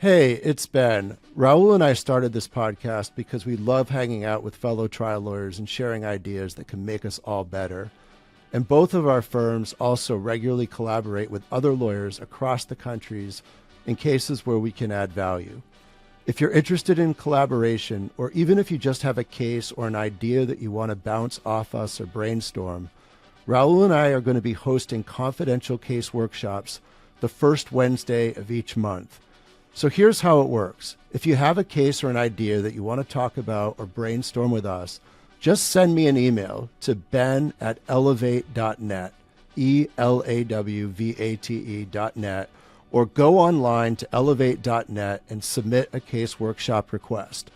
Hey, it's Ben. Rahul and I started this podcast because we love hanging out with fellow trial lawyers and sharing ideas that can make us all better. And both of our firms also regularly collaborate with other lawyers across the countries in cases where we can add value. If you're interested in collaboration, or even if you just have a case or an idea that you want to bounce off us or brainstorm, Rahul and I are going to be hosting confidential case workshops the first Wednesday of each month. So here's how it works. If you have a case or an idea that you want to talk about or brainstorm with us, just send me an email to ben@elawvate.net, ELAWVATE.net, or go online to elawvate.net and submit a case workshop request.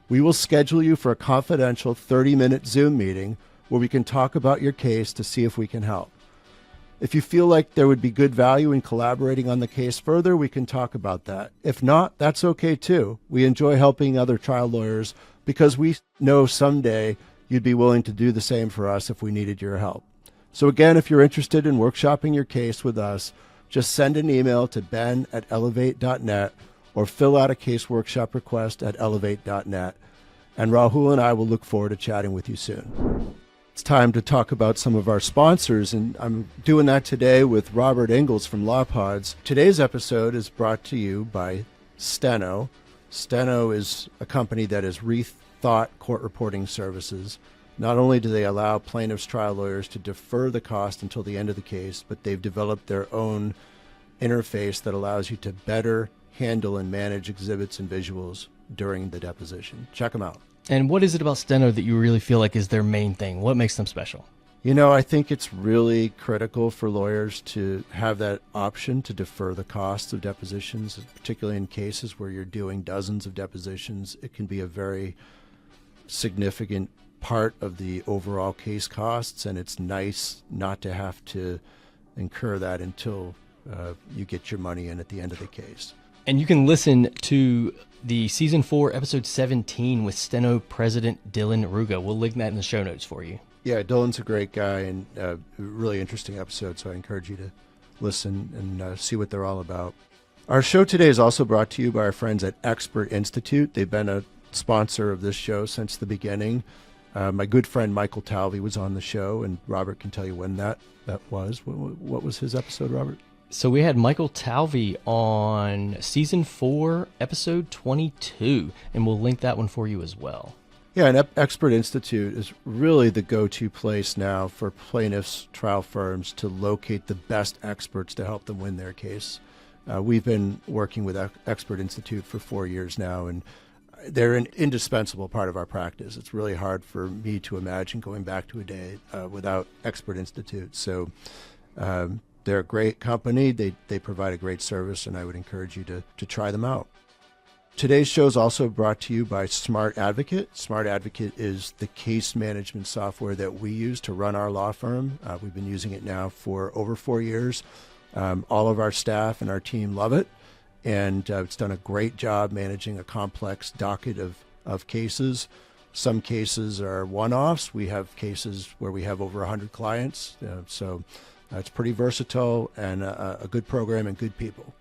We will schedule you for a confidential 30-minute Zoom meeting where we can talk about your case to see if we can help. If you feel like there would be good value in collaborating on the case further, we can talk about that. If not, that's okay too. We enjoy helping other trial lawyers because we know someday you'd be willing to do the same for us if we needed your help. So again, if you're interested in workshopping your case with us, just send an email to ben@elawvate.net or fill out a case workshop request at elawvate.net. And Rahul and I will look forward to chatting with you soon. It's time to talk about some of our sponsors, and I'm doing that today with Robert Ingalls from LawPods. Today's episode is brought to you by Steno. Steno is a company that has rethought court reporting services. Not only do they allow plaintiffs' trial lawyers to defer the cost until the end of the case, but they've developed their own interface that allows you to better handle and manage exhibits and visuals during the deposition. Check them out. And what is it about Steno that you really feel like is their main thing? What makes them special? You know, I think it's really critical for lawyers to have that option to defer the costs of depositions, particularly in cases where you're doing dozens of depositions. It can be a very significant part of the overall case costs, and it's nice not to have to incur that until you get your money in at the end of the case. And you can listen to the Season 4, Episode 17 with Steno President Dylan Ruga. We'll link that in the show notes for you. Yeah, Dylan's a great guy and a really interesting episode, so I encourage you to listen and see what they're all about. Our show today is also brought to you by our friends at Expert Institute. They've been a sponsor of this show since the beginning. My good friend Michael Talvey was on the show, and Robert can tell you when that was. What was his episode, Robert? So we had Michael Talvey on Season 4, Episode 22, and we'll link that one for you as well. Yeah, and Expert Institute is really the go-to place now for plaintiffs' trial firms to locate the best experts to help them win their case. We've been working with Expert Institute for 4 years now, and they're an indispensable part of our practice. It's really hard for me to imagine going back to a day without Expert Institute. So they're a great company. They provide a great service, and I would encourage you to try them out. Today's show is also brought to you by Smart Advocate. Smart Advocate is the case management software that we use to run our law firm. We've been using it now for over 4 years. All of our staff and our team love it, and it's done a great job managing a complex docket of cases. Some cases are one-offs. We have cases where we have over 100 clients, so it's pretty versatile and a good program and good people.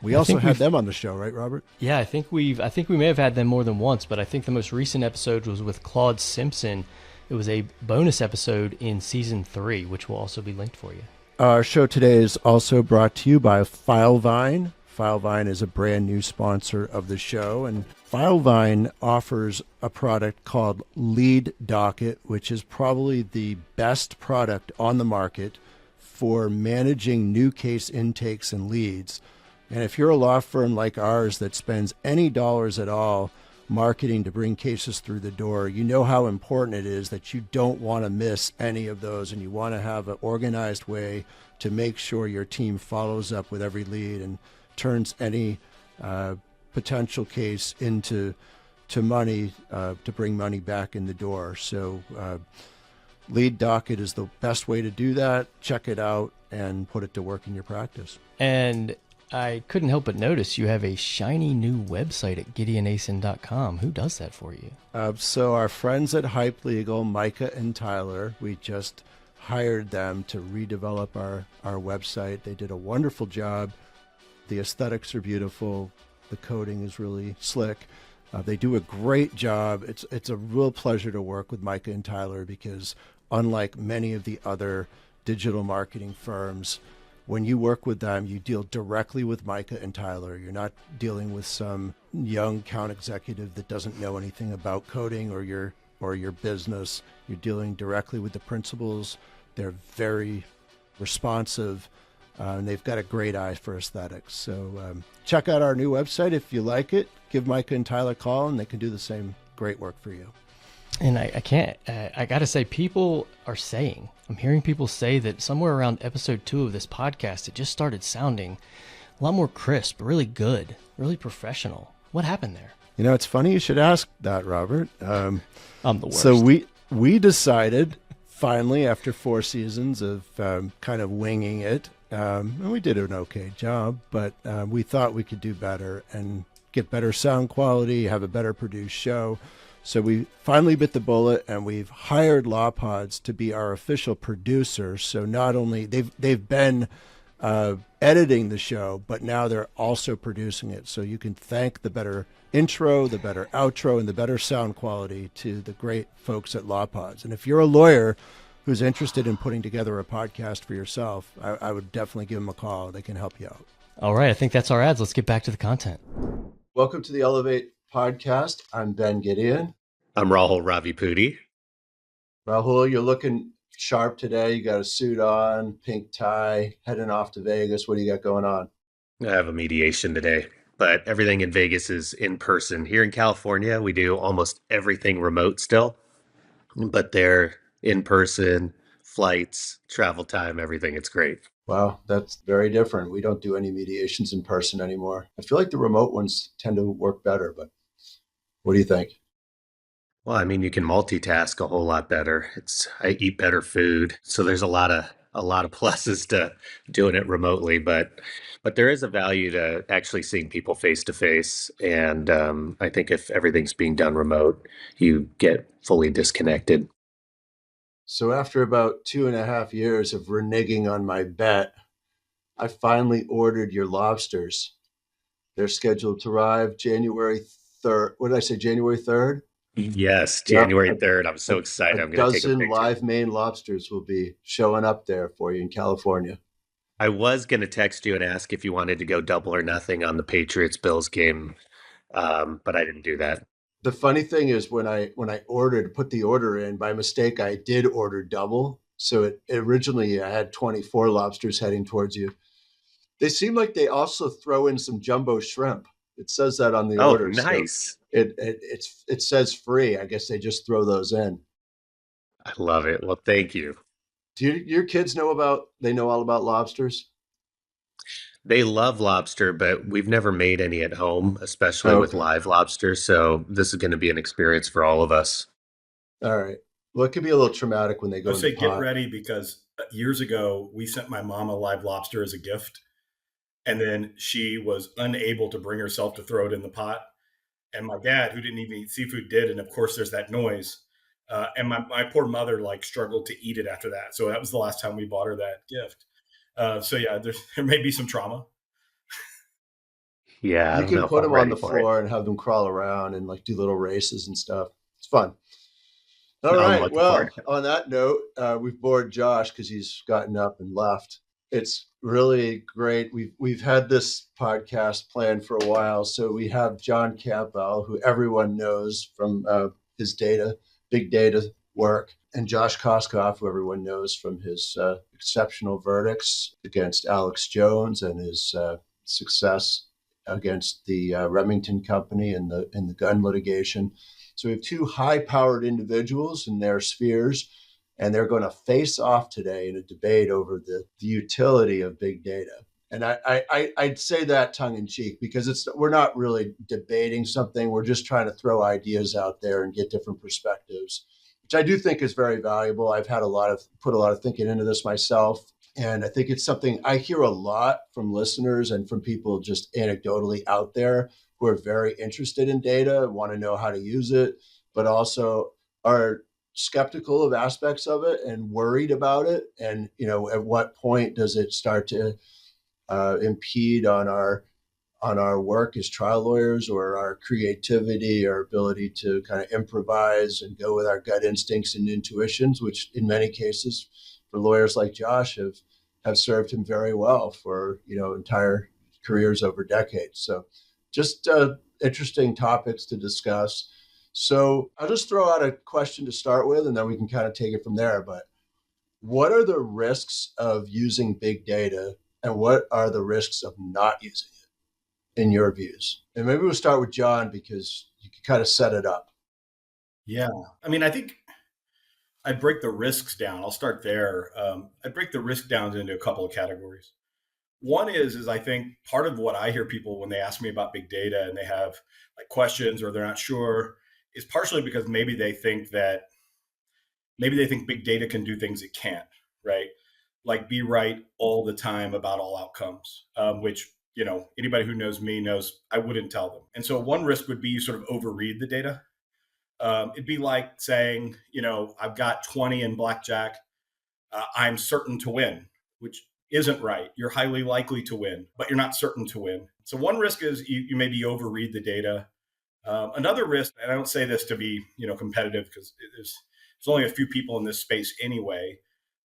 We also had them on the show, right, Robert? Yeah, I think we may have had them more than once, but I think the most recent episode was with Claude Simpson. It was a bonus episode in Season 3, which will also be linked for you. Our show today is also brought to you by Filevine. Filevine is a brand new sponsor of the show, and Filevine offers a product called Lead Docket, which is probably the best product on the market for managing new case intakes and leads. And if you're a law firm like ours that spends any dollars at all marketing to bring cases through the door, you know how important it is that you don't want to miss any of those, and you want to have an organized way to make sure your team follows up with every lead and turns any potential case into money to bring money back in the door. So Lead Docket is the best way to do that. Check it out and put it to work in your practice. And I couldn't help but notice you have a shiny new website at GideonAsin.com. Who does that for you? So our friends at Hype Legal, Micah and Tyler, we just hired them to redevelop our website. They did a wonderful job. The aesthetics are beautiful. The coding is really slick. They do a great job. It's a real pleasure to work with Micah and Tyler because unlike many of the other digital marketing firms, when you work with them, you deal directly with Micah and Tyler. You're not dealing with some young account executive that doesn't know anything about coding or your business. You're dealing directly with the principals. They're very responsive, and they've got a great eye for aesthetics. So check out our new website if you like it. Give Micah and Tyler a call, and they can do the same great work for you. And I got to say, I'm hearing people say that somewhere around episode 2 of this podcast, it just started sounding a lot more crisp, really good, really professional. What happened there? You know, it's funny you should ask that, Robert. I'm the worst. So we decided finally after 4 seasons of kind of winging it, and we did an okay job, but we thought we could do better and get better sound quality, have a better produced show. So we finally bit the bullet, and we've hired LawPods to be our official producer. So not only they've been editing the show, but now they're also producing it. So you can thank the better intro, the better outro, and the better sound quality to the great folks at LawPods. And if you're a lawyer who's interested in putting together a podcast for yourself, I would definitely give them a call. They can help you out. All right, I think that's our ads. Let's get back to the content. Welcome to the Elawvate podcast. I'm Ben Gideon. I'm Rahul Ravipudi. Rahul, you're looking sharp today. You got a suit on, pink tie, heading off to Vegas. What do you got going on? I have a mediation today, but everything in Vegas is in person. Here in California, we do almost everything remote still, but they're in person, flights, travel time, everything. It's great. Wow, that's very different. We don't do any mediations in person anymore. I feel like the remote ones tend to work better, but what do you think? Well, I mean, you can multitask a whole lot better. I eat better food, so there's a lot of pluses to doing it remotely, but there is a value to actually seeing people face to face. And I think if everything's being done remote, you get fully disconnected. So after about 2.5 years of reneging on my bet, I finally ordered your lobsters. They're scheduled to arrive January 3rd. What did I say, January 3rd? Yes, January 3rd. I'm so excited. I'm going to take a dozen picture. live Maine lobsters will be showing up there for you in California. I was going to text you and ask if you wanted to go double or nothing on the Patriots-Bills game, but I didn't do that. The funny thing is when I put the order in, by mistake, I did order double. So originally I had 24 lobsters heading towards you. They seem like they also throw in some jumbo shrimp. It says that on the order. Oh, nice. So it says free. I guess they just throw those in. I love it. Well, thank you. Do your kids know all about lobsters? They love lobster, but we've never made any at home, especially with live lobster. So this is going to be an experience for all of us. All right. Well, it could be a little traumatic when they go. I say get ready, because years ago we sent my mom a live lobster as a gift, and then she was unable to bring herself to throw it in the pot. And my dad, who didn't even eat seafood, did, and of course there's that noise. And my poor mother struggled to eat it after that. So that was the last time we bought her that gift. So yeah, there may be some trauma. Yeah, you can put them on the floor and have them crawl around and do little races and stuff. It's fun. All right. Well, on that note, we've bored Josh because he's gotten up and left. It's really great. We've had this podcast planned for a while. So we have John Campbell, who everyone knows from his big data work, and Josh Koskoff, who everyone knows from his exceptional verdicts against Alex Jones and his success against the Remington Company in the gun litigation. So we have two high-powered individuals in their spheres, and they're going to face off today in a debate over the utility of big data. And I'd say that tongue-in-cheek because we're not really debating something. We're just trying to throw ideas out there and get different perspectives, which I do think is very valuable. I've had put a lot of thinking into this myself. And I think it's something I hear a lot from listeners and from people just anecdotally out there who are very interested in data, want to know how to use it, but also are skeptical of aspects of it and worried about it. And, at what point does it start to impede on our on our work as trial lawyers, or our creativity, our ability to kind of improvise and go with our gut instincts and intuitions, which in many cases for lawyers like Josh have served him very well for, entire careers over decades. So just interesting topics to discuss. So I'll just throw out a question to start with, and then we can kind of take it from there. But what are the risks of using big data, and what are the risks of not using it, in your views? And maybe we'll start with John, because you can kind of set it up. Yeah. I mean, I think I'd break the risks down. I'll start there. I'd break the risk down into a couple of categories. One is I think part of what I hear people when they ask me about big data and they have like questions or they're not sure is partially because maybe they think big data can do things it can't, right? Like be right all the time about all outcomes, which, anybody who knows me knows I wouldn't tell them. And so one risk would be you sort of overread the data. It'd be like saying, I've got 20 in blackjack. I'm certain to win, which isn't right. You're highly likely to win, but you're not certain to win. So one risk is you maybe overread the data. Another risk, and I don't say this to be, competitive, because there's only a few people in this space anyway.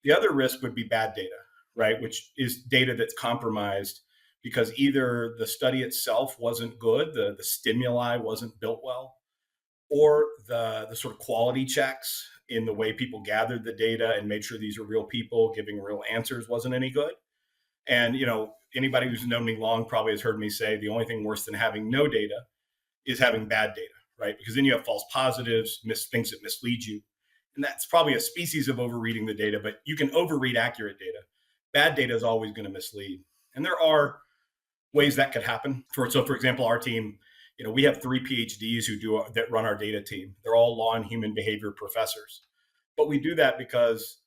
The other risk would be bad data, right? Which is data that's compromised because either the study itself wasn't good, the stimuli wasn't built well, or the sort of quality checks in the way people gathered the data and made sure these are real people giving real answers wasn't any good. And, anybody who's known me long probably has heard me say the only thing worse than having no data is having bad data, right? Because then you have false positives, things that mislead you. And that's probably a species of overreading the data, but you can overread accurate data. Bad data is always going to mislead. And there are ways that could happen. For example, our team, we have 3 PhDs that run our data team. They're all law and human behavior professors. But we do that because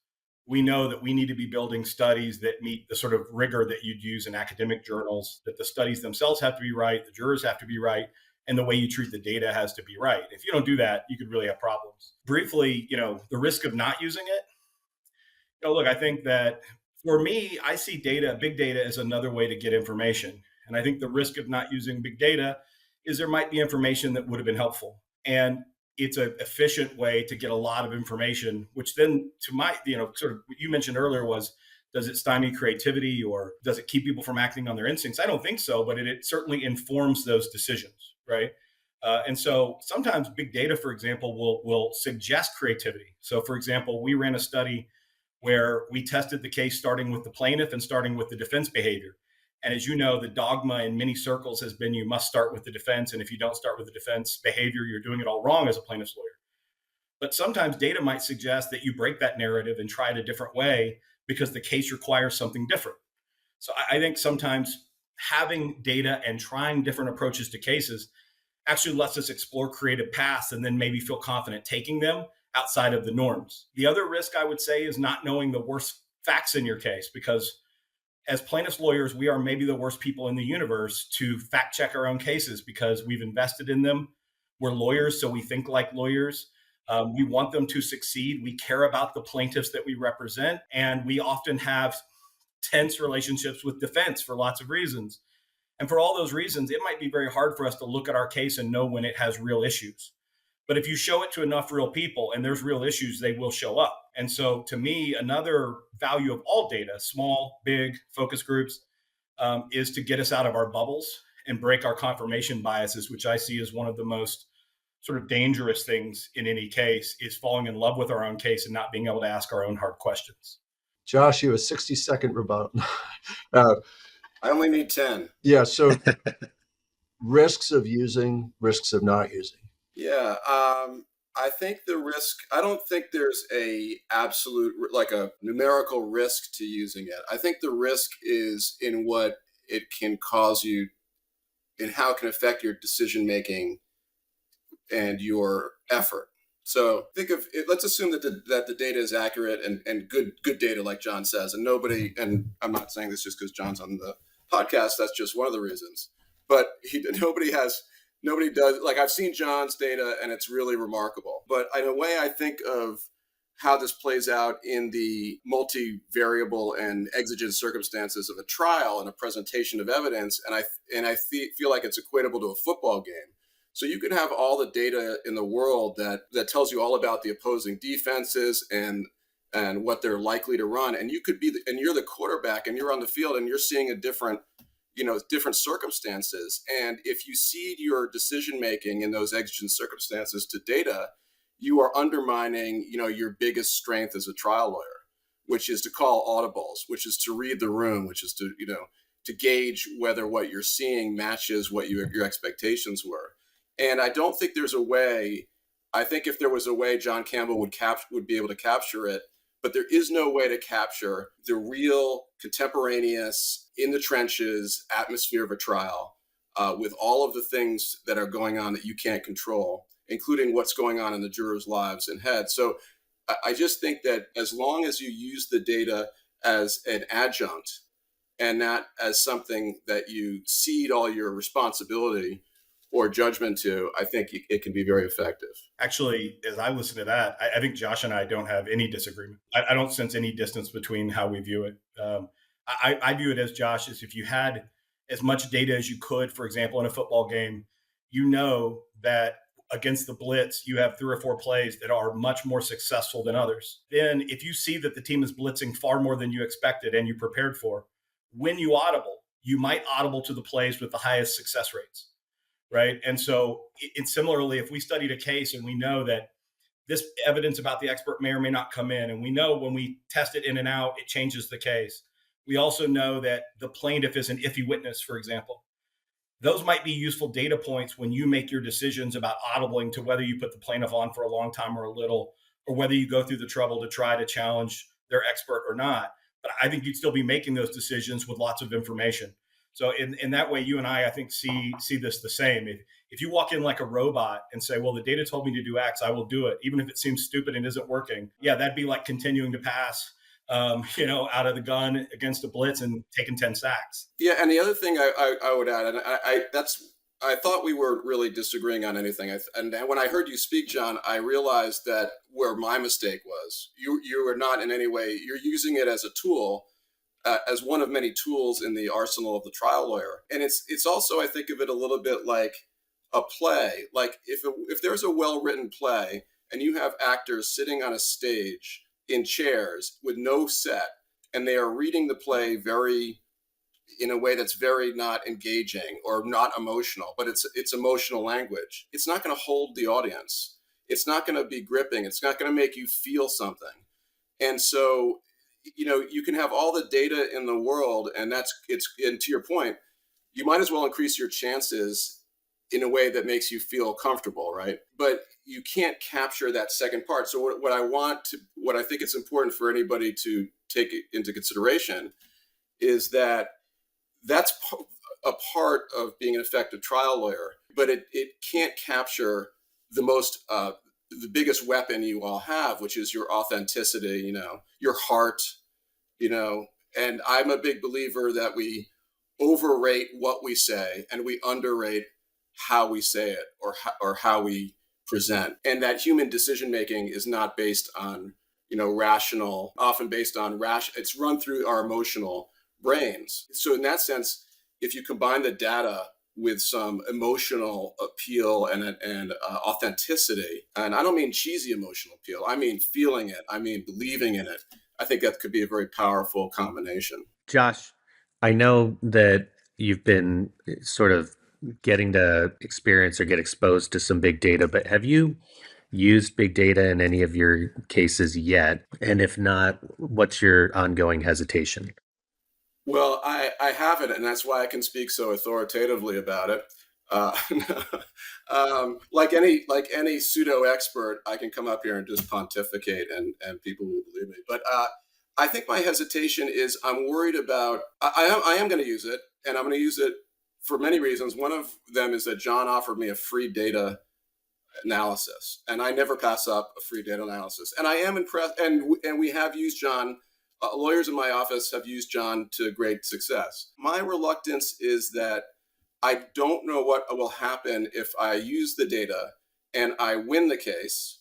we know that we need to be building studies that meet the sort of rigor that you'd use in academic journals, that the studies themselves have to be right, the jurors have to be right, and the way you treat the data has to be right. If you don't do that, you could really have problems. Briefly, the risk of not using it. Look, I think that for me, I see big data as another way to get information. And I think the risk of not using big data is there might be information that would have been helpful. And it's an efficient way to get a lot of information, which then to my, sort of what you mentioned earlier was, does it stymie creativity or does it keep people from acting on their instincts? I don't think so, but it certainly informs those decisions, right? And so sometimes big data, for example, will suggest creativity. So for example, we ran a study where we tested the case starting with the plaintiff and starting with the defense behavior. And as you know, the dogma in many circles has been you must start with the defense. And if you don't start with the defense behavior, you're doing it all wrong as a plaintiff's lawyer. But sometimes data might suggest that you break that narrative and try it a different way because the case requires something different. So I think sometimes having data and trying different approaches to cases actually lets us explore creative paths and then maybe feel confident taking them outside of the norms. The other risk I would say is not knowing the worst facts in your case, because as plaintiffs lawyers, we are maybe the worst people in the universe to fact check our own cases because we've invested in them. We're lawyers, so we think like lawyers. We want them to succeed. We care about the plaintiffs that we represent, and we often have tense relationships with defense for lots of reasons. And for all those reasons, it might be very hard for us to look at our case and know when it has real issues. But if you show it to enough real people and there's real issues, they will show up. And so to me, another value of all data, small, big, focus groups, is to get us out of our bubbles and break our confirmation biases, which I see as one of the most sort of dangerous things in any case, is falling in love with our own case and not being able to ask our own hard questions. Josh, you have a 60-second rebuttal. I only need 10. Yeah, so risks of using, risks of not using. Yeah, I think I don't think there's a absolute, like a numerical risk to using it. I think the risk is in what it can cause you and how it can affect your decision-making and your effort. So think of it, let's assume that the data is accurate and good data, like John says, and I'm not saying this just because John's on the podcast, that's just one of the reasons, but nobody does, like I've seen John's data and it's really remarkable. But in a way, I think of how this plays out in the multivariable and exigent circumstances of a trial and a presentation of evidence. And I feel like it's equatable to a football game. So you can have all the data in the world that tells you all about the opposing defenses and what they're likely to run. And and you're the quarterback and you're on the field and you're seeing a different circumstances. And if you seed your decision making in those exigent circumstances to data, you are undermining, your biggest strength as a trial lawyer, which is to call audibles, which is to read the room, which is to gauge whether what you're seeing matches what your expectations were. And I don't think there's a way. I think if there was a way, John Campbell would be able to capture it. But there is no way to capture the real contemporaneous, in the trenches atmosphere of a trial with all of the things that are going on that you can't control, including what's going on in the jurors' lives and heads. So I just think that as long as you use the data as an adjunct and not as something that you cede all your responsibility or judgment to, I think it can be very effective. Actually, as I listen to that, I think Josh and I don't have any disagreement. I don't sense any distance between how we view it. I view it as Josh, as if you had as much data as you could, for example, in a football game, that against the blitz, you have 3 or 4 plays that are much more successful than others. Then if you see that the team is blitzing far more than you expected and you prepared for, when you audible, you might audible to the plays with the highest success rates. Right. And so similarly, if we studied a case and we know that this evidence about the expert may or may not come in, and we know when we test it in and out, it changes the case. We also know that the plaintiff is an iffy witness, for example. Those might be useful data points when you make your decisions about audibling to whether you put the plaintiff on for a long time or a little, or whether you go through the trouble to try to challenge their expert or not. But I think you'd still be making those decisions with lots of information. So in that way, you and I think, see this the same. If you walk in like a robot and say, well, the data told me to do X, I will do it, even if it seems stupid and isn't working. Yeah, that'd be like continuing to pass, out of the gun against a blitz and taking 10 sacks. Yeah, and the other thing I would add, and I thought we were really disagreeing on anything. And when I heard you speak, John, I realized that where my mistake was, you are not in any way, you're using it as a tool, as one of many tools in the arsenal of the trial lawyer. And it's also, I think of it a little bit like a play. Like if there's a well-written play and you have actors sitting on a stage in chairs with no set, and they are reading the play in a way that's very not engaging or not emotional, but it's emotional language. It's not going to hold the audience. It's not going to be gripping. It's not going to make you feel something. And so, you can have all the data in the world, and and to your point, you might as well increase your chances in a way that makes you feel comfortable, right? But you can't capture that second part. So what I think it's important for anybody to take into consideration is that that's a part of being an effective trial lawyer, but it can't capture the biggest weapon you all have, which is your authenticity, your heart, and I'm a big believer that we overrate what we say and we underrate how we say it or how we present. And that human decision-making is not based on, rational, often based on it's run through our emotional brains. So in that sense, if you combine the data with some emotional appeal and authenticity. And I don't mean cheesy emotional appeal. I mean feeling it. I mean believing in it. I think that could be a very powerful combination. Josh, I know that you've been sort of getting to experience or get exposed to some big data, but have you used big data in any of your cases yet? And if not, what's your ongoing hesitation? Well, I haven't, and that's why I can speak so authoritatively about it. Like any pseudo expert, I can come up here and just pontificate, and people will believe me. But I think my hesitation is I'm worried about. I am going to use it, and I'm going to use it for many reasons. One of them is that John offered me a free data analysis, and I never pass up a free data analysis. And I am impressed, and we have used John. Lawyers in my office have used John to great success. My reluctance is that I don't know what will happen if I use the data and I win the case.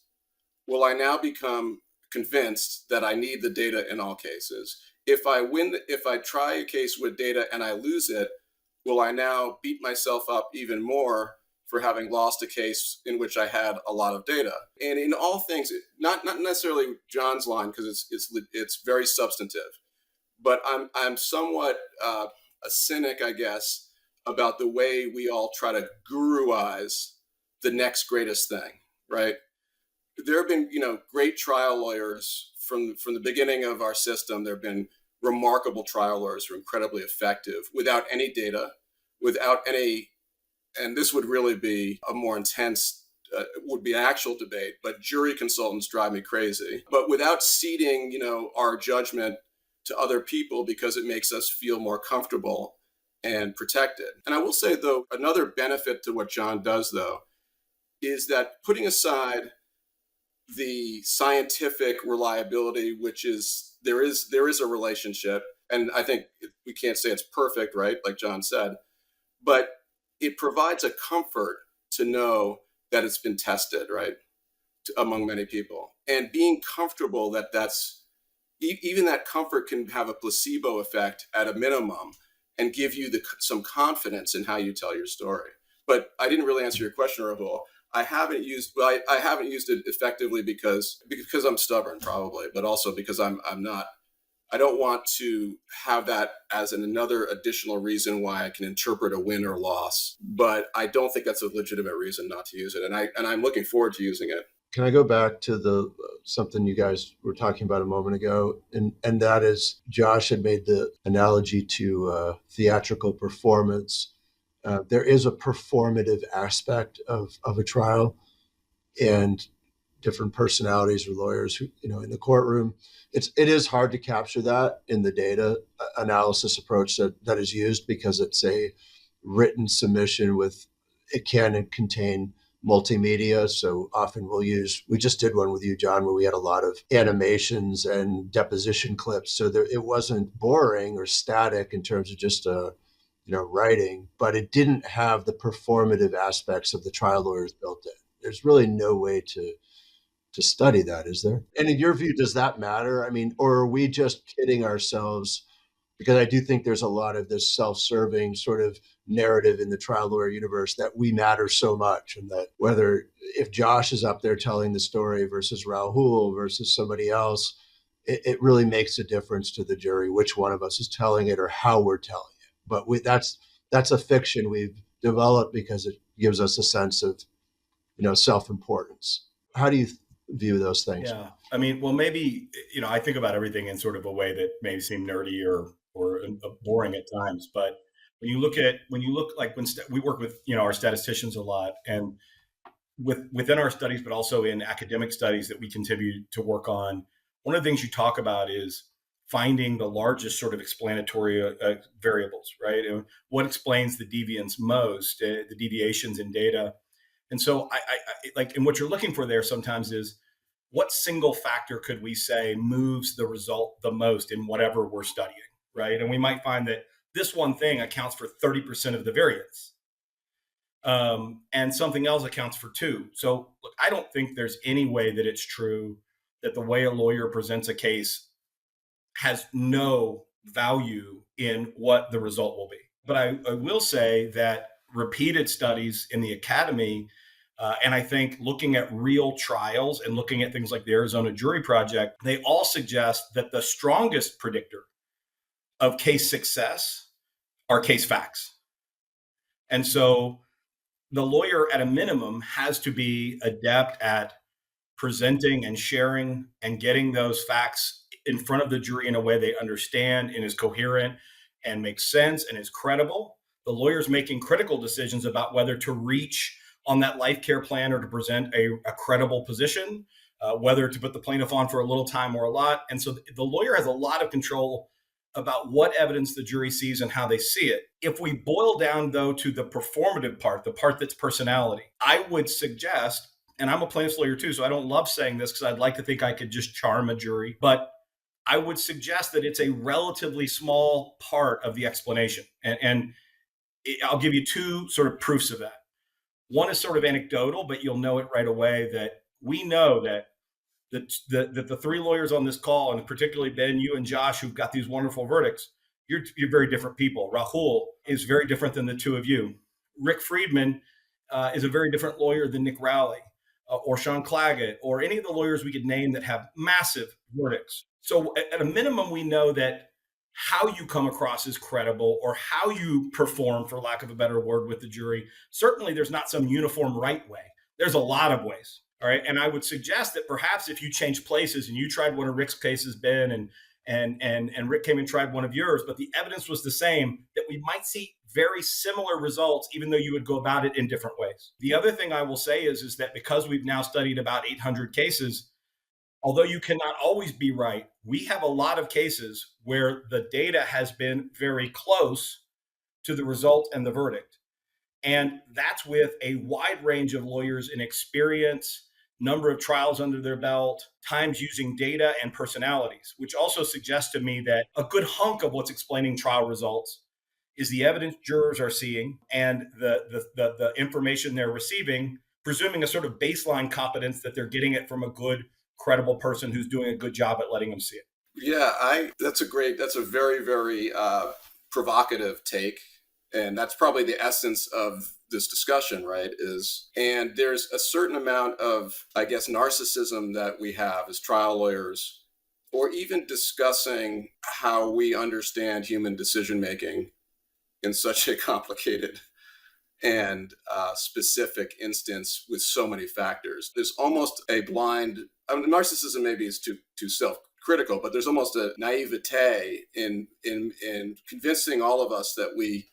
Will I now become convinced that I need the data in all cases. If I try a case with data and I lose it, will I now beat myself up even more for having lost a case in which I had a lot of data? And in all things, not necessarily John's line, because it's very substantive, but I'm somewhat a cynic, I guess, about the way we all try to guruize the next greatest thing, right? There have been, great trial lawyers from the beginning of our system. There have been remarkable trial lawyers who are incredibly effective without any data, without any, and this would really be a more intense, would be an actual debate, but jury consultants drive me crazy. But without ceding, our judgment to other people because it makes us feel more comfortable and protected. And I will say, though, another benefit to what John does, though, is that putting aside the scientific reliability, which is there is a relationship, and I think we can't say it's perfect, right? Like John said, but it provides a comfort to know that it's been tested, right, among many people, and being comfortable that even that comfort can have a placebo effect at a minimum and give you some confidence in how you tell your story. But I didn't really answer your question, Rahul. I haven't used it effectively because I'm stubborn, probably, but also because I don't want to have that as another additional reason why I can interpret a win or loss. But I don't think that's a legitimate reason not to use it, and I'm looking forward to using it. Can I go back to something you guys were talking about a moment ago? And that is, Josh had made the analogy to theatrical performance. There is a performative aspect of a trial, and different personalities or lawyers who, in the courtroom, it is hard to capture that in the data analysis approach that is used, because it's a written submission it can contain multimedia. So often we just did one with you, John, where we had a lot of animations and deposition clips. So it wasn't boring or static in terms of just writing, but it didn't have the performative aspects of the trial lawyers built in. There's really no way to study that, is there? And in your view, does that matter? I mean, or are we just kidding ourselves? Because I do think there's a lot of this self-serving sort of narrative in the trial lawyer universe that we matter so much, and that if Josh is up there telling the story versus Rahul versus somebody else, it really makes a difference to the jury which one of us is telling it or how we're telling it. But that's a fiction we've developed because it gives us a sense of, self-importance. How do you view those things? Yeah. I mean, well, maybe, I think about everything in sort of a way that may seem nerdy or boring at times. But when you look like when we work with, our statisticians a lot, and within our studies, but also in academic studies that we continue to work on, one of the things you talk about is finding the largest sort of explanatory variables, right? And what explains the deviance most, the deviations in data. And so I like, and what you're looking for there sometimes is, what single factor could we say moves the result the most in whatever we're studying, right? And we might find that this one thing accounts for 30% of the variance, and something else accounts for 2%. So look, I don't think there's any way that it's true that the way a lawyer presents a case has no value in what the result will be. But I will say that repeated studies in the academy, and I think looking at real trials and looking at things like the Arizona Jury Project, they all suggest that the strongest predictor of case success are case facts. And so the lawyer, at a minimum, has to be adept at presenting and sharing and getting those facts in front of the jury in a way they understand and is coherent and makes sense and is credible. The lawyer's making critical decisions about whether to reach on that life care plan or to present a credible position, whether to put the plaintiff on for a little time or a lot. And so the lawyer has a lot of control about what evidence the jury sees and how they see it. If we boil down, though, to the performative part, the part that's personality, I would suggest, and I'm a plaintiff's lawyer too, so I don't love saying this because I'd like to think I could just charm a jury, but I would suggest that it's a relatively small part of the explanation. And I'll give you 2 sort of proofs of that. One is sort of anecdotal, but you'll know it right away, that we know that that the three lawyers on this call, and particularly Ben, you and Josh, who've got these wonderful verdicts, you're very different people. Rahul is very different than the two of you. Rick Friedman is a very different lawyer than Nick Rowley or Sean Claggett or any of the lawyers we could name that have massive verdicts. So at a minimum, we know that how you come across is credible or how you perform, for lack of a better word, with the jury. Certainly, there's not some uniform right way. There's a lot of ways. All right. And I would suggest that perhaps if you change places and you tried one of Rick's cases, Ben, and Rick came and tried one of yours, but the evidence was the same, that we might see very similar results, even though you would go about it in different ways. The other thing I will say is that because we've now studied about 800 cases, although you cannot always be right, we have a lot of cases where the data has been very close to the result and the verdict. And that's with a wide range of lawyers in experience, number of trials under their belt, times using data, and personalities, which also suggests to me that a good hunk of what's explaining trial results is the evidence jurors are seeing and the information they're receiving, presuming a sort of baseline competence that they're getting it from a good, credible person who's doing a good job at letting them see it. Yeah, that's a very, very provocative take. And that's probably the essence of this discussion, right? And there's a certain amount of, I guess, narcissism that we have as trial lawyers, or even discussing how we understand human decision-making in such a complicated and specific instance with so many factors. There's almost a blind, narcissism maybe is too self-critical, but there's almost a naivete in convincing all of us that we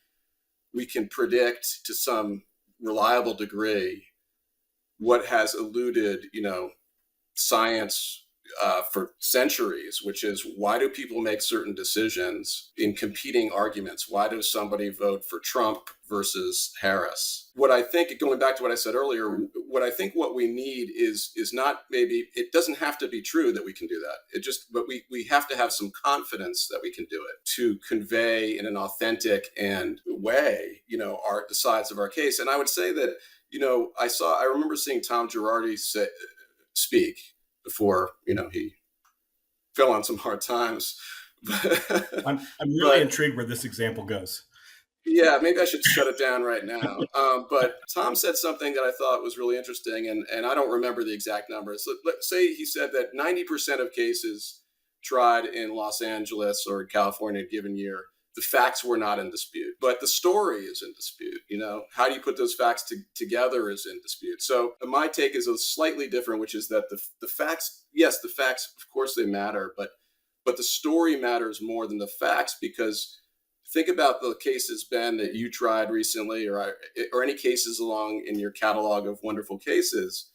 can predict to some reliable degree what has eluded, science for centuries, which is, why do people make certain decisions in competing arguments? Why does somebody vote for Trump versus Harris? What I think, going back to what I said earlier, what we need is not, maybe it doesn't have to be true that we can do that. But we have to have some confidence that we can do it to convey in an authentic and way, the sides of our case. And I would say that, I remember seeing Tom Girardi speak before, he fell on some hard times. I'm really intrigued where this example goes. Yeah, maybe I should shut it down right now. But Tom said something that I thought was really interesting, and I don't remember the exact numbers. Let's say he said that 90% of cases tried in Los Angeles or California a given year, the facts were not in dispute, but the story is in dispute. How do you put those facts together is in dispute. So my take is a slightly different, which is that the facts, yes, the facts, of course they matter, but the story matters more than the facts, because think about the cases, Ben, that you tried recently, or any cases along in your catalog of wonderful cases.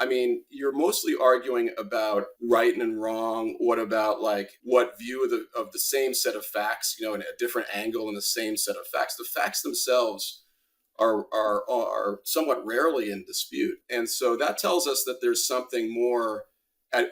I mean, you're mostly arguing about right and wrong. What about what view of the same set of facts, in a different angle in the same set of facts? The facts themselves are somewhat rarely in dispute. And so that tells us that there's something more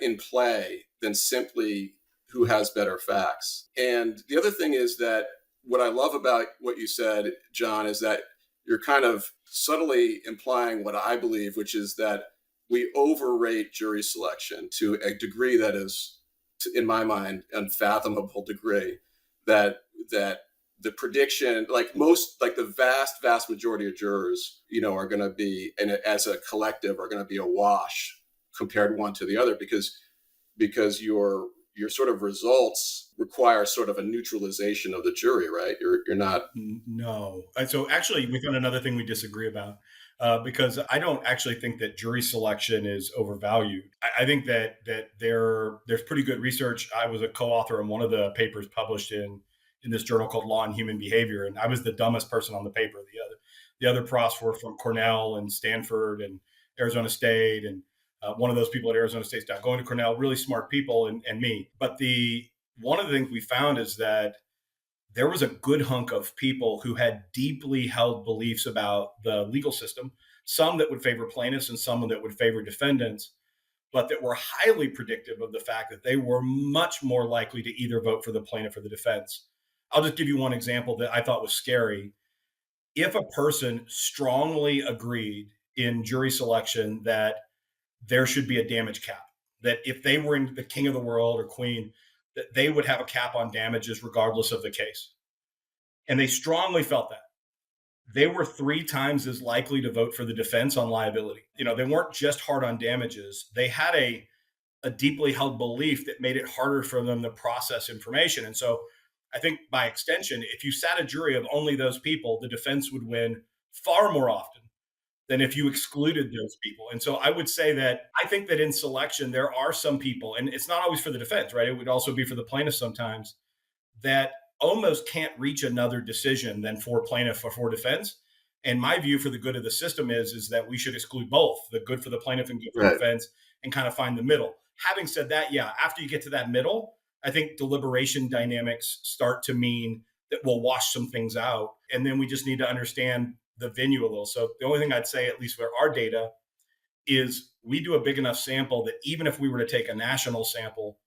in play than simply who has better facts. And the other thing is that what I love about what you said, John, is that you're kind of subtly implying what I believe, which is that we overrate jury selection to a degree that is, in my mind, unfathomable degree, that the prediction, the vast majority of jurors, are going to be, and as a collective, are going to be a wash compared one to the other, because your sort of results require sort of a neutralization of the jury, right? You're not. No. So actually, we found another thing we disagree about. Because I don't actually think that jury selection is overvalued. I think that there's pretty good research. I was a co-author on one of the papers published in this journal called Law and Human Behavior, and I was the dumbest person on the paper. The other profs were from Cornell and Stanford and Arizona State, and one of those people at Arizona State stopped going to Cornell. Really smart people, and me. But one of the things we found is that there was a good hunk of people who had deeply held beliefs about the legal system, some that would favor plaintiffs and some that would favor defendants, but that were highly predictive of the fact that they were much more likely to either vote for the plaintiff or the defense. I'll just give you one example that I thought was scary. If a person strongly agreed in jury selection that there should be a damage cap, that if they were in the king of the world or queen, that they would have a cap on damages regardless of the case. And they strongly felt that. They were 3 times as likely to vote for the defense on liability. They weren't just hard on damages. They had a deeply held belief that made it harder for them to process information. And so I think by extension, if you sat a jury of only those people, the defense would win far more often than if you excluded those people. And so I would say that I think that in selection, there are some people, and it's not always for the defense, right? It would also be for the plaintiff sometimes, that almost can't reach another decision than for plaintiff or for defense. And my view for the good of the system is that we should exclude both, the good for the plaintiff and good for the defense, and kind of find the middle. Having said that, yeah, after you get to that middle, I think deliberation dynamics start to mean that we'll wash some things out. And then we just need to understand the venue a little. So the only thing I'd say, at least for our data, is we do a big enough sample that even if we were to take a national sample,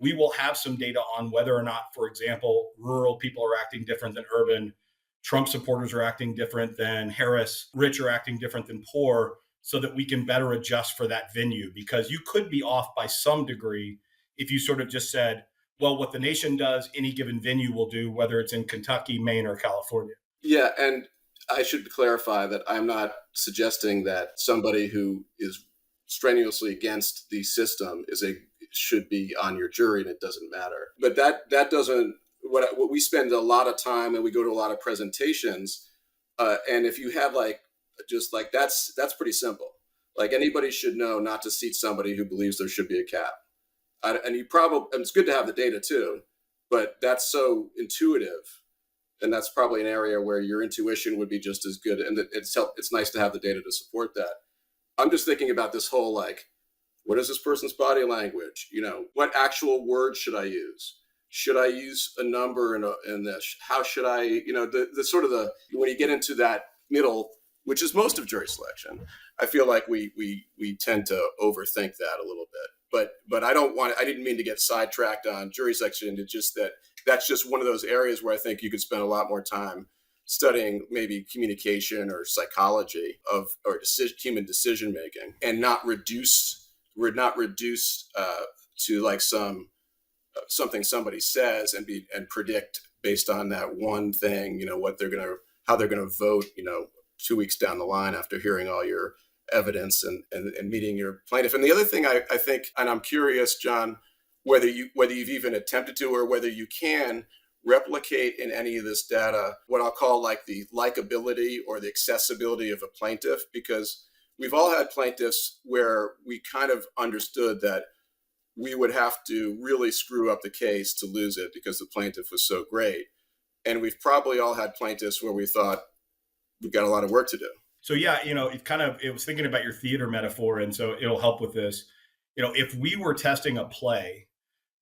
we will have some data on whether or not, for example, rural people are acting different than urban, Trump supporters are acting different than Harris, rich are acting different than poor, so that we can better adjust for that venue. Because you could be off by some degree if you sort of just said, well, what the nation does, any given venue will do, whether it's in Kentucky, Maine, or California. Yeah, and I should clarify that I'm not suggesting that somebody who is strenuously against the system should be on your jury and it doesn't matter. But that doesn't, what we spend a lot of time and we go to a lot of presentations, and if you have that's pretty simple. Like anybody should know not to seat somebody who believes there should be a cap. And it's good to have the data too, but that's so intuitive. And that's probably an area where your intuition would be just as good. And it's nice to have the data to support that. I'm just thinking about this whole, what is this person's body language? What actual words should I use? Should I use a number in this? How should I, the sort of when you get into that middle, which is most of jury selection, I feel like we tend to overthink that a little bit. But I didn't mean to get sidetracked on jury selection. It's just that's just one of those areas where I think you could spend a lot more time studying maybe communication or psychology or human decision making, and not reduce to something somebody says and predict based on that one thing, how they're gonna vote, 2 weeks down the line after hearing all your evidence and meeting your plaintiff. And the other thing I think, and I'm curious, John, whether you've even attempted to, or whether you can replicate in any of this data what I'll call the likability or the accessibility of a plaintiff, because we've all had plaintiffs where we kind of understood that we would have to really screw up the case to lose it because the plaintiff was so great. And we've probably all had plaintiffs where we thought we've got a lot of work to do. So yeah, it was thinking about your theater metaphor, and so it'll help with this. If we were testing a play,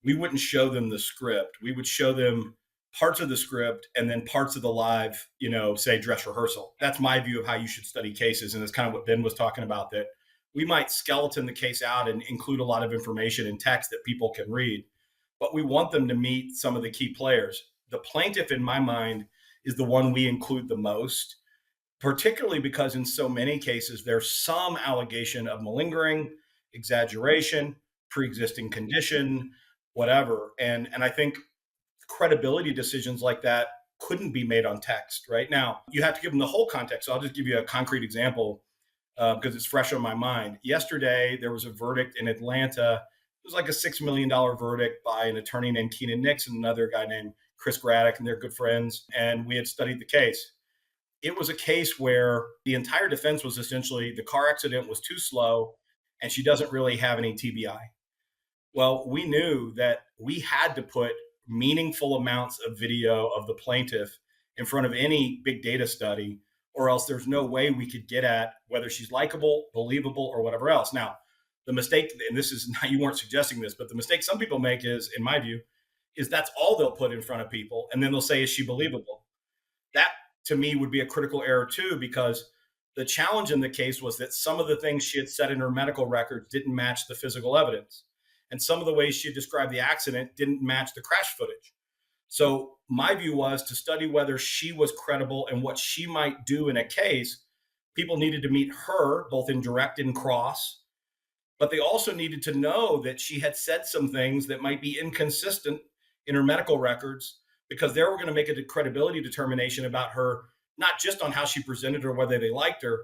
we wouldn't show them the script. We would show them parts of the script and then parts of the live, say dress rehearsal. That's my view of how you should study cases. And it's kind of what Ben was talking about, that we might skeleton the case out and include a lot of information in text that people can read, but we want them to meet some of the key players. The plaintiff, in my mind, is the one we include the most, particularly because in so many cases, there's some allegation of malingering, exaggeration, pre-existing condition, whatever. And I think credibility decisions like that couldn't be made on text. Right now, you have to give them the whole context. So I'll just give you a concrete example because it's fresh on my mind. Yesterday, there was a verdict in Atlanta. It was like a $6 million verdict by an attorney named Keenan Nix and another guy named Chris Graddick, and they're good friends. And we had studied the case. It was a case where the entire defense was essentially the car accident was too slow and she doesn't really have any TBI. Well, we knew that we had to put meaningful amounts of video of the plaintiff in front of any big data study, or else there's no way we could get at whether she's likable, believable, or whatever else. Now, the mistake, and this is not, you weren't suggesting this, but the mistake some people make is, in my view, is that's all they'll put in front of people. And then they'll say, is she believable? That to me would be a critical error too, because the challenge in the case was that some of the things she had said in her medical records didn't match the physical evidence. And some of the ways she described the accident didn't match the crash footage. So my view was to study whether she was credible and what she might do in a case. People needed to meet her both in direct and cross. but they also needed to know that she had said some things that might be inconsistent in her medical records, because they were going to make a credibility determination about her, not just on how she presented or whether they liked her,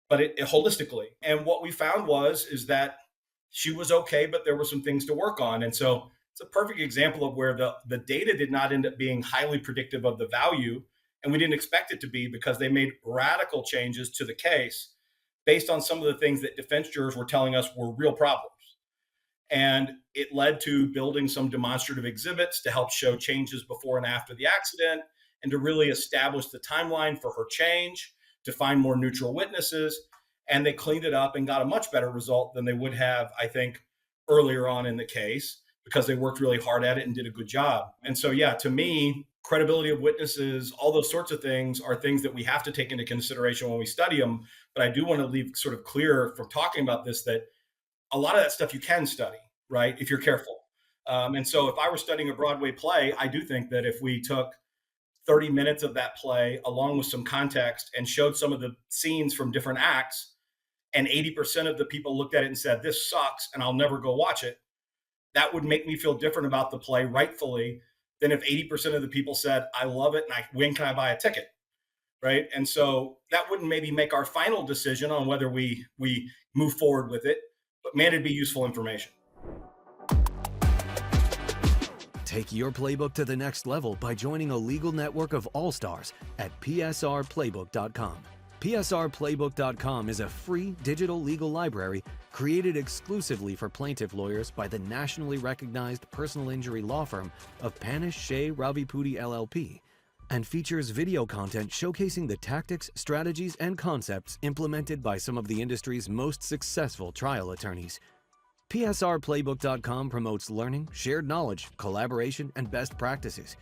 but it holistically. And what we found is that she was okay, but there were some things to work on. And so it's a perfect example of where the data did not end up being highly predictive of the value. And we didn't expect it to be, because they made radical changes to the case based on some of the things that defense jurors were telling us were real problems. And it led to building some demonstrative exhibits to help show changes before and after the accident, and to really establish the timeline for her change, to find more neutral witnesses. And they cleaned it up and got a much better result than they would have, I think, earlier on in the case, because they worked really hard at it and did a good job. And so, yeah, to me, credibility of witnesses, all those sorts of things are things that we have to take into consideration when we study them. But I do want to leave sort of clear from talking about this that a lot of that stuff you can study, right, if you're careful. And so if I were studying a Broadway play, I do think that if we took 30 minutes of that play along with some context and showed some of the scenes from different acts, and 80% of the people looked at it and said, this sucks and I'll never go watch it, that would make me feel different about the play, rightfully, than if 80% of the people said, I love it, and when can I buy a ticket? Right. And so that wouldn't maybe make our final decision on whether we move forward with it, but man, it'd be useful information. Take your playbook to the next level by joining a legal network of all-stars at psrplaybook.com. psrplaybook.com is a free digital legal library created exclusively for plaintiff lawyers by the nationally recognized personal injury law firm of Panish Shea Ravipudi LLP, and features video content showcasing the tactics, strategies, and concepts implemented by some of the industry's most successful trial attorneys. PSRplaybook.com promotes learning, shared knowledge, collaboration, and best practices.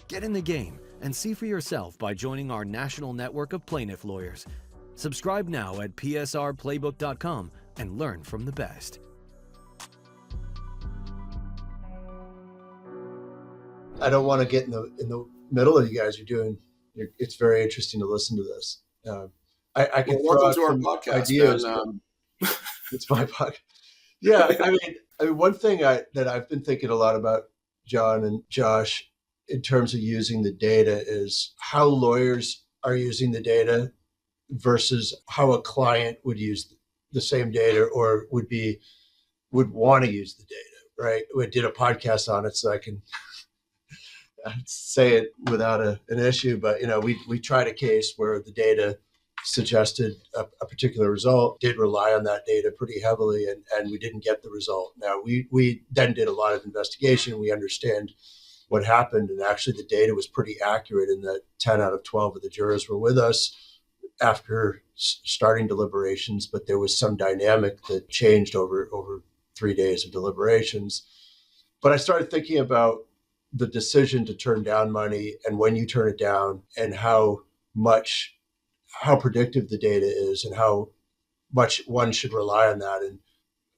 Get in the game and see for yourself by joining our national network of plaintiff lawyers. Subscribe now at PSRplaybook.com and learn from the best. I don't want to get in the middle of you guys are doing. It's very interesting to listen to this. I can throw out some ideas. It's my podcast. Yeah, I mean, one thing that I've been thinking a lot about, John and Josh, in terms of using the data, is how lawyers are using the data versus how a client would use the same data or would want to use the data. Right? We did a podcast on it, so I can say it without an issue. But we tried a case where the data suggested a particular result, did rely on that data pretty heavily, and we didn't get the result. Now, we then did a lot of investigation. We understand what happened, and actually the data was pretty accurate in that 10 out of 12 of the jurors were with us after starting deliberations, but there was some dynamic that changed over 3 days of deliberations. But I started thinking about the decision to turn down money and when you turn it down, and how predictive the data is and how much one should rely on that,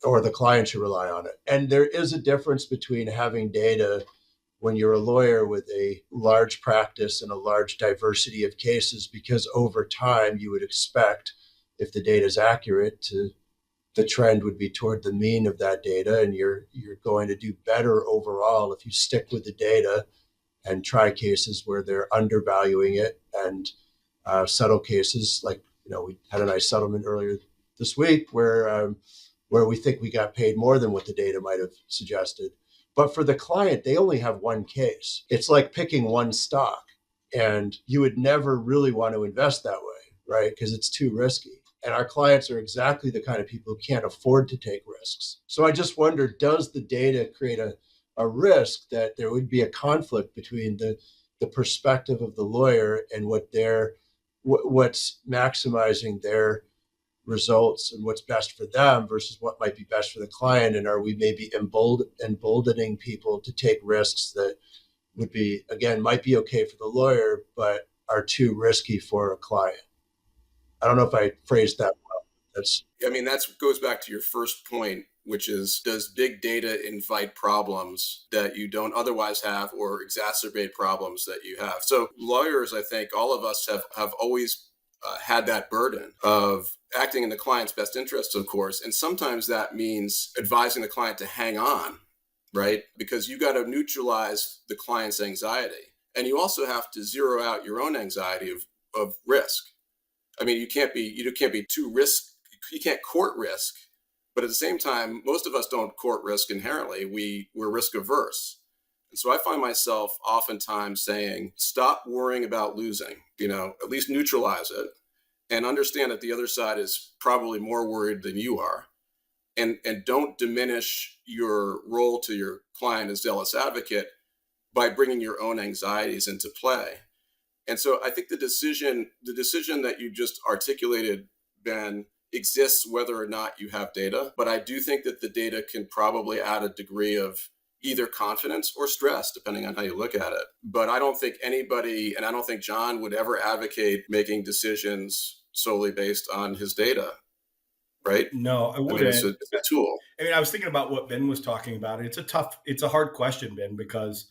or the client should rely on it. And there is a difference between having data when you're a lawyer with a large practice and a large diversity of cases, because over time you would expect, if the data is accurate, the trend would be toward the mean of that data, and you're going to do better overall if you stick with the data and try cases where they're undervaluing it, and settle cases like, we had a nice settlement earlier this week where we think we got paid more than what the data might have suggested. But for the client, they only have one case. It's like picking one stock, and you would never really want to invest that way, right? Because it's too risky. And our clients are exactly the kind of people who can't afford to take risks. So I just wonder, does the data create a risk that there would be a conflict between the perspective of the lawyer and what's maximizing their results and what's best for them versus what might be best for the client? And are we maybe emboldening people to take risks that would be, again, might be okay for the lawyer, but are too risky for a client? I don't know if I phrased that well. That goes back to your first point, which is, does big data invite problems that you don't otherwise have, or exacerbate problems that you have? So lawyers, I think all of us have always had that burden of acting in the client's best interests, of course. And sometimes that means advising the client to hang on, right? Because you got to neutralize the client's anxiety. And you also have to zero out your own anxiety of risk. I mean, you can't be too risk. You can't court risk. But at the same time, most of us don't court risk inherently. We're risk averse. And so I find myself oftentimes saying, stop worrying about losing, at least neutralize it and understand that the other side is probably more worried than you are. And don't diminish your role to your client as zealous advocate by bringing your own anxieties into play. And so I think the decision that you just articulated, Ben, exists whether or not you have data. But I do think that the data can probably add a degree of either confidence or stress, depending on how you look at it. But I don't think anybody, and I don't think John would ever advocate making decisions solely based on his data, right? No, I wouldn't. It's a tool. I mean, I was thinking about what Ben was talking about. It's a hard question, Ben, because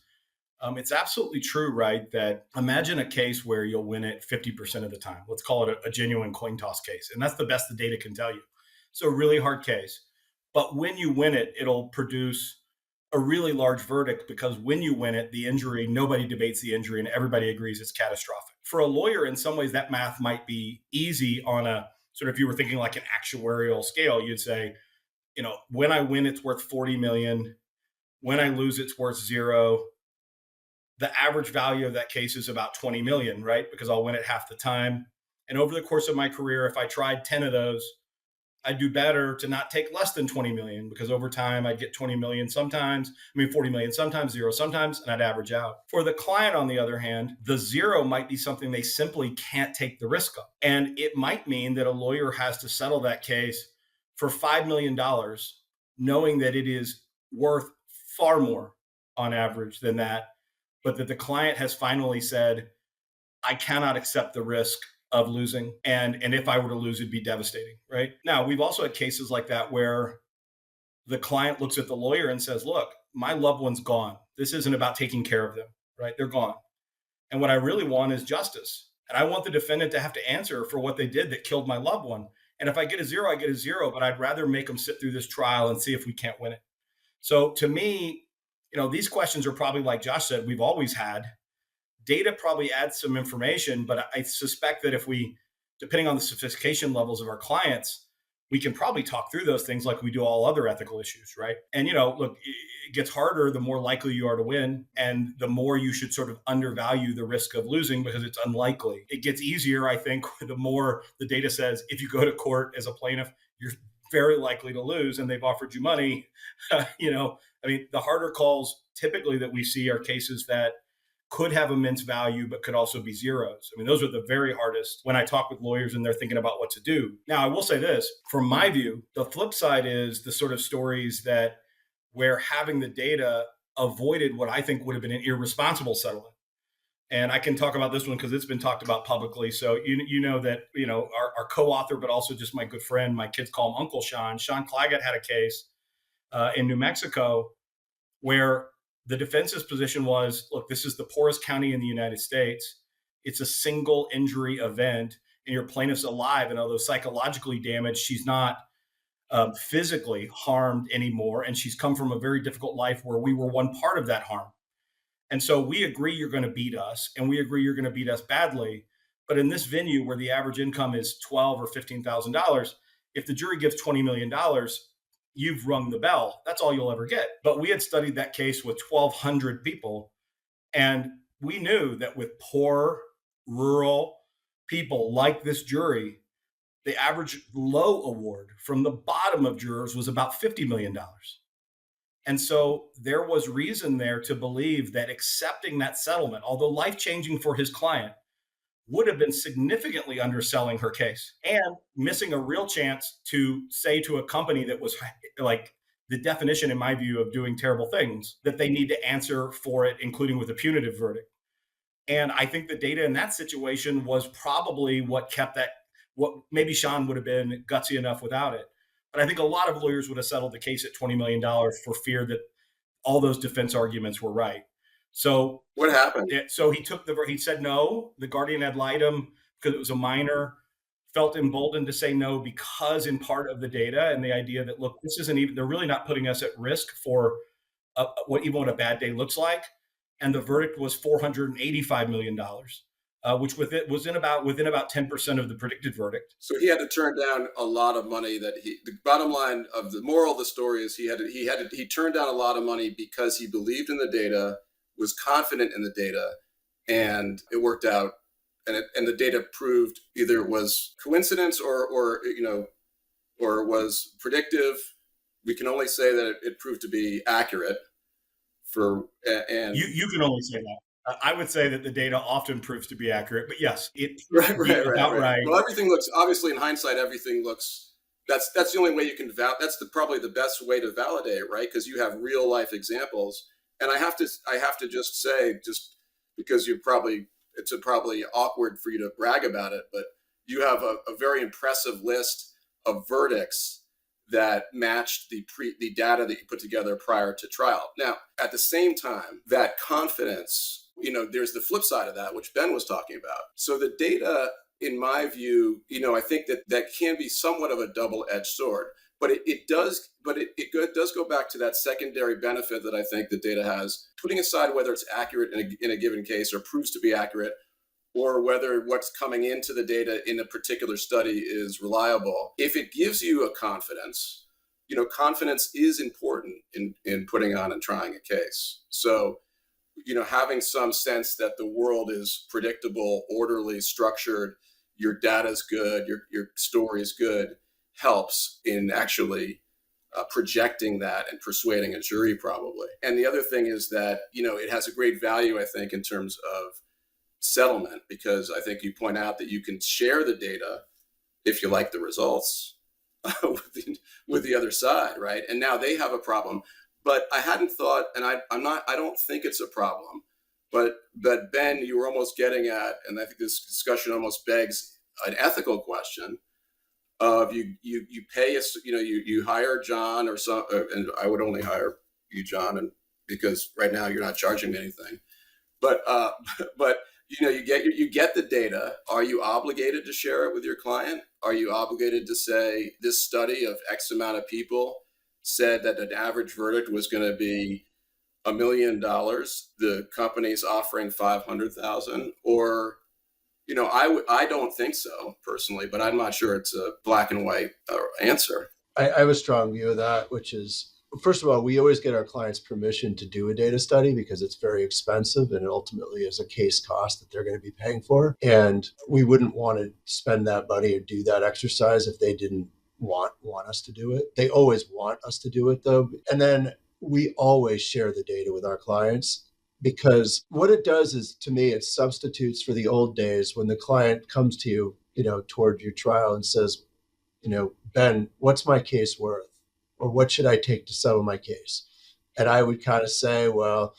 it's absolutely true, right? That imagine a case where you'll win it 50% of the time. Let's call it a genuine coin toss case. And that's the best the data can tell you. So a really hard case. But when you win it, it'll produce a really large verdict because when you win it, the injury, nobody debates the injury and everybody agrees it's catastrophic. For a lawyer, in some ways, that math might be easy on a sort of, if you were thinking like an actuarial scale, you'd say, when I win, it's worth 40 million. When I lose, it's worth 0. The average value of that case is about 20 million, right? Because I'll win it half the time. And over the course of my career, if I tried 10 of those, I'd do better to not take less than 20 million because over time I'd get 20 million sometimes, 40 million sometimes, 0 sometimes, and I'd average out. For the client, on the other hand, the 0 might be something they simply can't take the risk of. And it might mean that a lawyer has to settle that case for $5 million, knowing that it is worth far more on average than that, but that the client has finally said, I cannot accept the risk of losing. And if I were to lose, it'd be devastating, right? Now, we've also had cases like that where the client looks at the lawyer and says, look, my loved one's gone. This isn't about taking care of them, right? They're gone. And what I really want is justice. And I want the defendant to have to answer for what they did that killed my loved one. And if I get a 0, I get a 0, but I'd rather make them sit through this trial and see if we can't win it. So to me, these questions are probably, like Josh said, we've always had. Data probably adds some information, but I suspect that if we, depending on the sophistication levels of our clients, we can probably talk through those things like we do all other ethical issues, right? And, look, it gets harder the more likely you are to win, and the more you should sort of undervalue the risk of losing because it's unlikely. It gets easier, I think, the more the data says if you go to court as a plaintiff, you're very likely to lose and they've offered you money. The harder calls typically that we see are cases that could have immense value, but could also be zeros. Those are the very hardest when I talk with lawyers and they're thinking about what to do. Now, I will say this, from my view, the flip side is the sort of stories that where having the data avoided what I think would have been an irresponsible settlement. And I can talk about this one because it's been talked about publicly. So you know that, our co-author, but also just my good friend, my kids call him Uncle Sean. Sean Claggett had a case in New Mexico where the defense's position was, look, this is the poorest county in the United States. It's a single injury event and your plaintiff's alive. And although psychologically damaged, she's not physically harmed anymore. And she's come from a very difficult life where we were one part of that harm. And so we agree you're going to beat us and we agree you're going to beat us badly. But in this venue where the average income is $12,000 or $15,000, if the jury gives $20 million, you've rung the bell. That's all you'll ever get. But we had studied that case with 1,200 people. And we knew that with poor, rural people like this jury, the average low award from the bottom of jurors was about $50 million. And so there was reason there to believe that accepting that settlement, although life-changing for his client, would have been significantly underselling her case and missing a real chance to say to a company that was like the definition, in my view, of doing terrible things, that they need to answer for it, including with a punitive verdict. And I think the data in that situation was probably what kept that, what maybe Sean would have been gutsy enough without it. But I think a lot of lawyers would have settled the case at $20 million for fear that all those defense arguments were right. So what happened? So he said no, the guardian ad litem because it was a minor. felt emboldened to say no because in part of the data and the idea that, look, this isn't even, they're really not putting us at risk for what a bad day looks like. And the verdict was $485 million, which within about 10% of the predicted verdict. So he had to turn down a lot of money. The bottom line of the moral of the story is he turned down a lot of money because he believed in the data, was confident in the data, and it worked out. And the data proved either it was coincidence or was predictive. We can only say that it proved to be accurate. And you can only say that. I would say that the data often proves to be accurate, but yes, it right. right. Well, everything looks, obviously in hindsight, everything looks. That's the only way you can that's probably the best way to validate it, right? Because you have real life examples, and I have to just say, just because it's probably awkward for you to brag about it, but you have a very impressive list of verdicts that matched the data that you put together prior to trial. Now, at the same time, that confidence, there's the flip side of that, which Ben was talking about. So the data, in my view, I think that can be somewhat of a double-edged sword, but it does go back to that secondary benefit that I think the data has, putting aside whether it's accurate in a given case or proves to be accurate, or whether what's coming into the data in a particular study is reliable. If it gives you a confidence, confidence is important in putting on and trying a case. So, having some sense that the world is predictable, orderly, structured, your data's good, your story is good, helps in actually projecting that and persuading a jury probably. And the other thing is that, it has a great value, I think, in terms of settlement, because I think you point out that you can share the data if you like the results with the other side, right? And now they have a problem, but I hadn't thought, and I don't think it's a problem, but Ben, you were almost getting at, and I think this discussion almost begs an ethical question of you pay us, you hire John or some, and I would only hire you, John, and because right now you're not charging me anything, but you get the data. Are you obligated to share it with your client? Are you obligated to say this study of X amount of people said that an average verdict was going to be $1 million? The company's offering 500,000, or I don't think so personally, but I'm not sure it's a black and white answer. I have a strong view of that, which is, first of all, we always get our clients permission to do a data study because it's very expensive and it ultimately is a case cost that they're going to be paying for. And we wouldn't want to spend that money or do that exercise if they didn't want us to do it. They always want us to do it though. And then we always share the data with our clients, because what it does is, to me, it substitutes for the old days when the client comes to you, toward your trial and says, Ben, what's my case worth? Or what should I take to settle my case? And I would kind of say, well,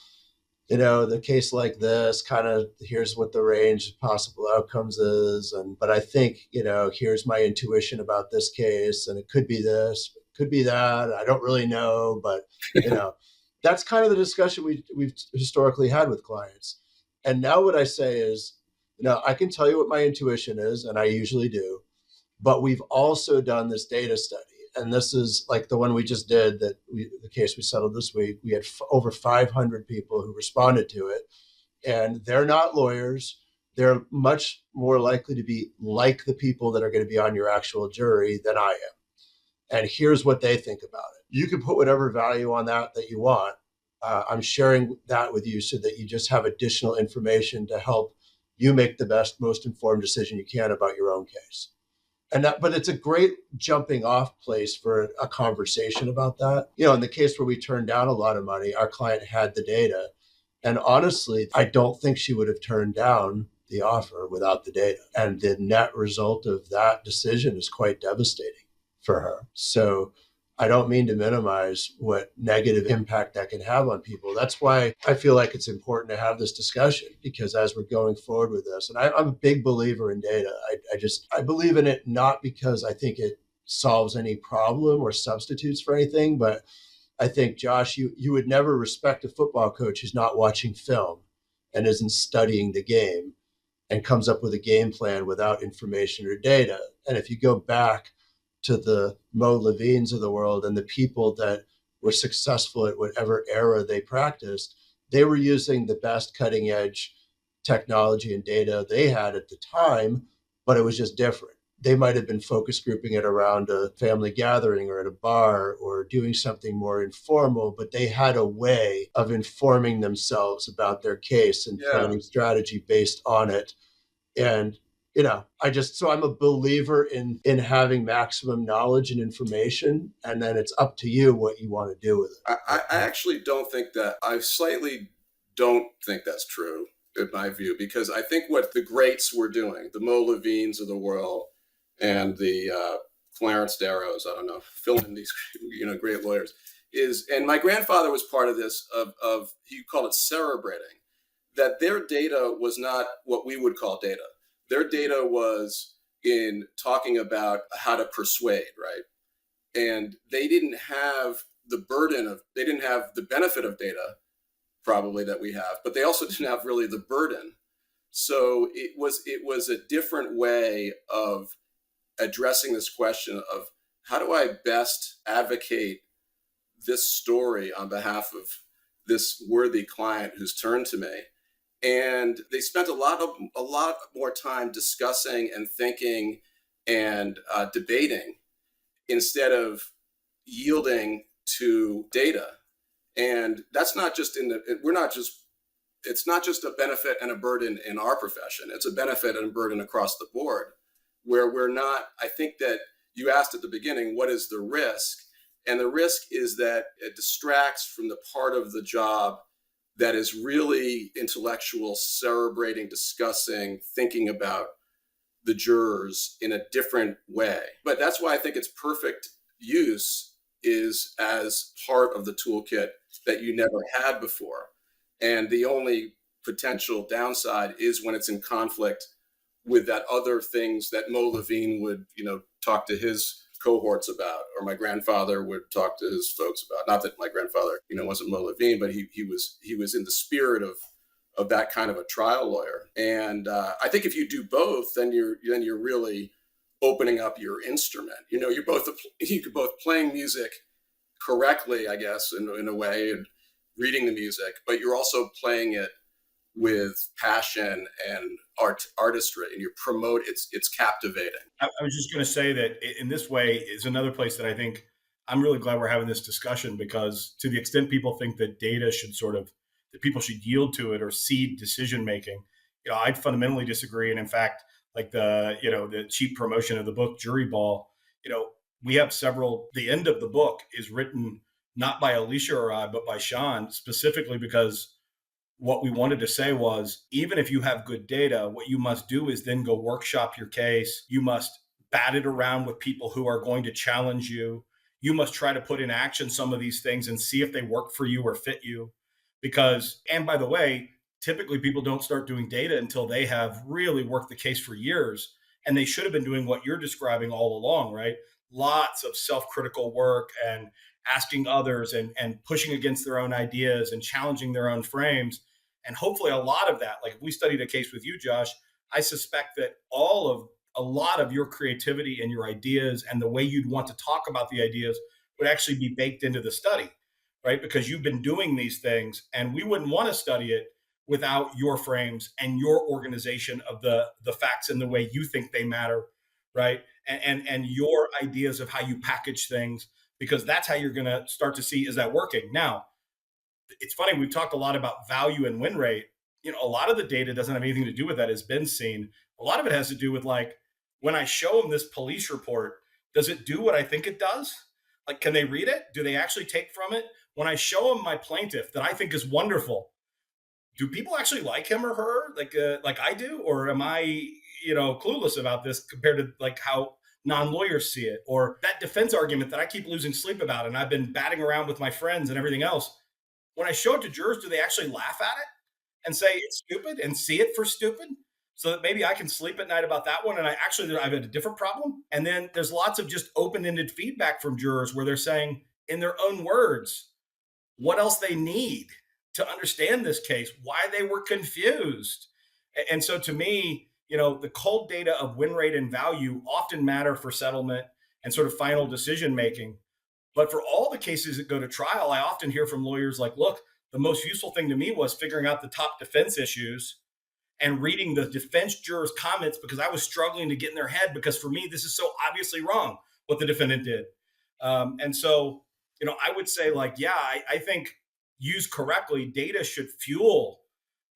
the case like this, kind of, here's what the range of possible outcomes is. But I think, here's my intuition about this case, and it could be this, it could be that. I don't really know, but, that's kind of the discussion we've historically had with clients. And now what I say is, I can tell you what my intuition is, and I usually do, but we've also done this data study. And this is like the one we just did, the case we settled this week. We had over 500 people who responded to it, and they're not lawyers. They're much more likely to be like the people that are going to be on your actual jury than I am. And here's what they think about it. You can put whatever value on that you want. I'm sharing that with you so that you just have additional information to help you make the best, most informed decision you can about your own case. But it's a great jumping off place for a conversation about that. In the case where we turned down a lot of money, our client had the data. And honestly, I don't think she would have turned down the offer without the data. And the net result of that decision is quite devastating for her. So I don't mean to minimize what negative impact that can have on people. That's why I feel like it's important to have this discussion, because as we're going forward with this, and I'm a big believer in data. I believe in it, not because I think it solves any problem or substitutes for anything, but I think, Josh, you would never respect a football coach who's not watching film and isn't studying the game. and comes up with a game plan without information or data. And if you go back to the Mo Levines of the world and the people that were successful at whatever era they practiced, they were using the best cutting edge technology and data they had at the time, but it was just different. They might have been focus grouping it around a family gathering or at a bar or doing something more informal, but they had a way of informing themselves about their case and planning strategy based on it. And I'm a believer in having maximum knowledge and information, and then it's up to you what you want to do with it. I actually don't think that. I slightly don't think that's true in my view, because I think what the greats were doing, the Mo Levines of the world and the Clarence Darrows, I don't know, fill in these great lawyers, and my grandfather was part of this, of he called it cerebrating, that their data was not what we would call data. Their data was in talking about how to persuade, right? And they didn't have they didn't have the benefit of data probably that we have, but they also didn't have really the burden. So it was a different way of addressing this question of how do I best advocate this story on behalf of this worthy client who's turned to me. And they spent a lot more time discussing and thinking and debating instead of yielding to data. And that's not just it's not just a benefit and a burden in our profession. It's a benefit and a burden across the board, where I think that you asked at the beginning, what is the risk? And the risk is that it distracts from the part of the job that is really intellectual, cerebrating, discussing, thinking about the jurors in a different way. But that's why I think its perfect use is as part of the toolkit that you never had before. And the only potential downside is when it's in conflict with that other things that Mo Levine would, talk to his cohorts about, or my grandfather would talk to his folks about. Not that my grandfather, wasn't Mo Levine, but he was in the spirit of that kind of a trial lawyer. And I think if you do both, then you're really opening up your instrument. You're both playing music correctly, I guess, in a way, and reading the music, but you're also playing it with passion and artistry, and it's captivating. I was just going to say that in this way is another place that I think I'm really glad we're having this discussion, because to the extent people think that data that people should yield to it or cede decision making, I'd fundamentally disagree. And in fact, like the cheap promotion of the book Jury Ball, we have the end of the book is written not by Alicia or I, but by Sean, specifically because what we wanted to say was, even if you have good data, what you must do is then go workshop your case. You must bat it around with people who are going to challenge you. You must try to put in action some of these things and see if they work for you or fit you. Because, and by the way, typically people don't start doing data until they have really worked the case for years. And they should have been doing what you're describing all along, right? Lots of self-critical work and asking others and pushing against their own ideas and challenging their own frames. And hopefully a lot of that, like if we studied a case with you, Josh, I suspect that a lot of your creativity and your ideas and the way you'd want to talk about the ideas would actually be baked into the study, right? Because you've been doing these things, and we wouldn't want to study it without your frames and your organization of the facts and the way you think they matter, right? And your ideas of how you package things, because that's how you're going to start to see, is that working? Now, it's funny, we've talked a lot about value and win rate. A lot of the data doesn't have anything to do with that, has been seen. A lot of it has to do with, like, when I show them this police report, does it do what I think it does? Like, can they read it? Do they actually take from it? When I show them my plaintiff that I think is wonderful, do people actually like him or her like I do? Or am I, clueless about this compared to like how non-lawyers see it? Or that defense argument that I keep losing sleep about and I've been batting around with my friends and everything else. When I show it to jurors, do they actually laugh at it and say it's stupid and see it for stupid? So that maybe I can sleep at night about that one. And I've had a different problem. And then there's lots of just open-ended feedback from jurors where they're saying in their own words what else they need to understand this case, why they were confused. And so to me, the cold data of win rate and value often matter for settlement and sort of final decision making. But for all the cases that go to trial, I often hear from lawyers like, look, the most useful thing to me was figuring out the top defense issues and reading the defense jurors' comments because I was struggling to get in their head because for me, this is so obviously wrong what the defendant did. And so, I would say like, yeah, I think used correctly, data should fuel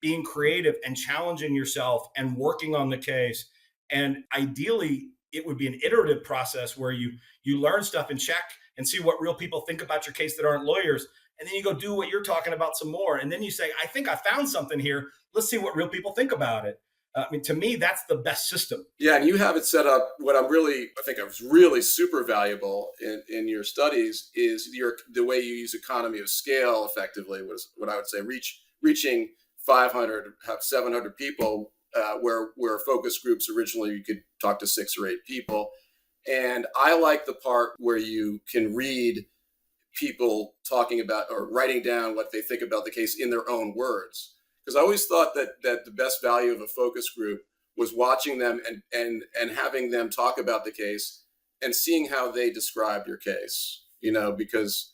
being creative and challenging yourself and working on the case. And ideally, it would be an iterative process where you learn stuff and check and see what real people think about your case that aren't lawyers. And then you go do what you're talking about some more. And then you say, I think I found something here. Let's see what real people think about it. To me, that's the best system. Yeah, and you have it set up. What I think was really super valuable in your studies is the way you use economy of scale effectively was what I would say reaching 500, 700 people, where focus groups originally you could talk to 6 or 8 people. And I like the part where you can read people talking about or writing down what they think about the case in their own words. Because I always thought that the best value of a focus group was watching them and having them talk about the case and seeing how they described your case, because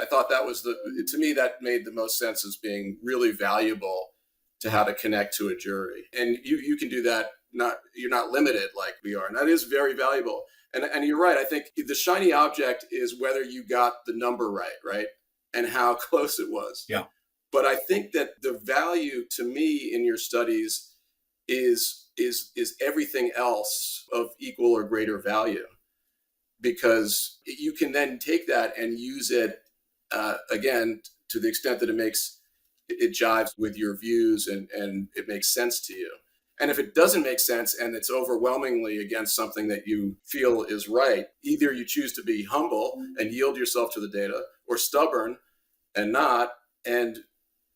I thought to me, that made the most sense as being really valuable to how to connect to a jury. And you can do that. You're not limited like we are. And that is very valuable. And you're right. I think the shiny object is whether you got the number right? And how close it was. Yeah. But I think that the value to me in your studies is everything else of equal or greater value, because you can then take that and use it again to the extent that it jives with your views and it makes sense to you. And if it doesn't make sense and it's overwhelmingly against something that you feel is right, either you choose to be humble and yield yourself to the data, or stubborn and not. And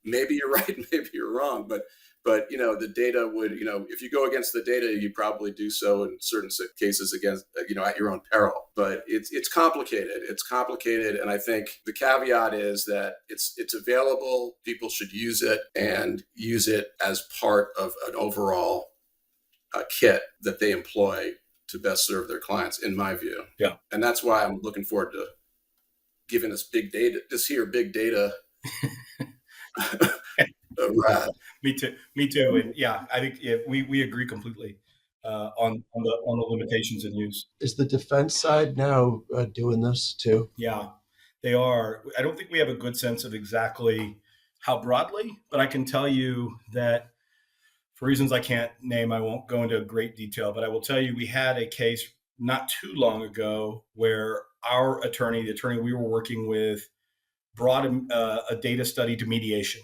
maybe you're right, maybe you're wrong, but the data would, if you go against the data, you probably do so in certain cases against, at your own peril. But it's complicated. It's complicated, and I think the caveat is that it's available. People should use it and use it as part of an overall kit that they employ to best serve their clients, in my view. Yeah, and that's why I'm looking forward to giving us big data. Big data. Right. Me too. And yeah, I think we agree completely on the limitations in use. Is the defense side now doing this too? Yeah, they are. I don't think we have a good sense of exactly how broadly, but I can tell you that for reasons I can't name, I won't go into great detail, but I will tell you we had a case not too long ago where our attorney, the attorney we were working with, brought a data study to mediation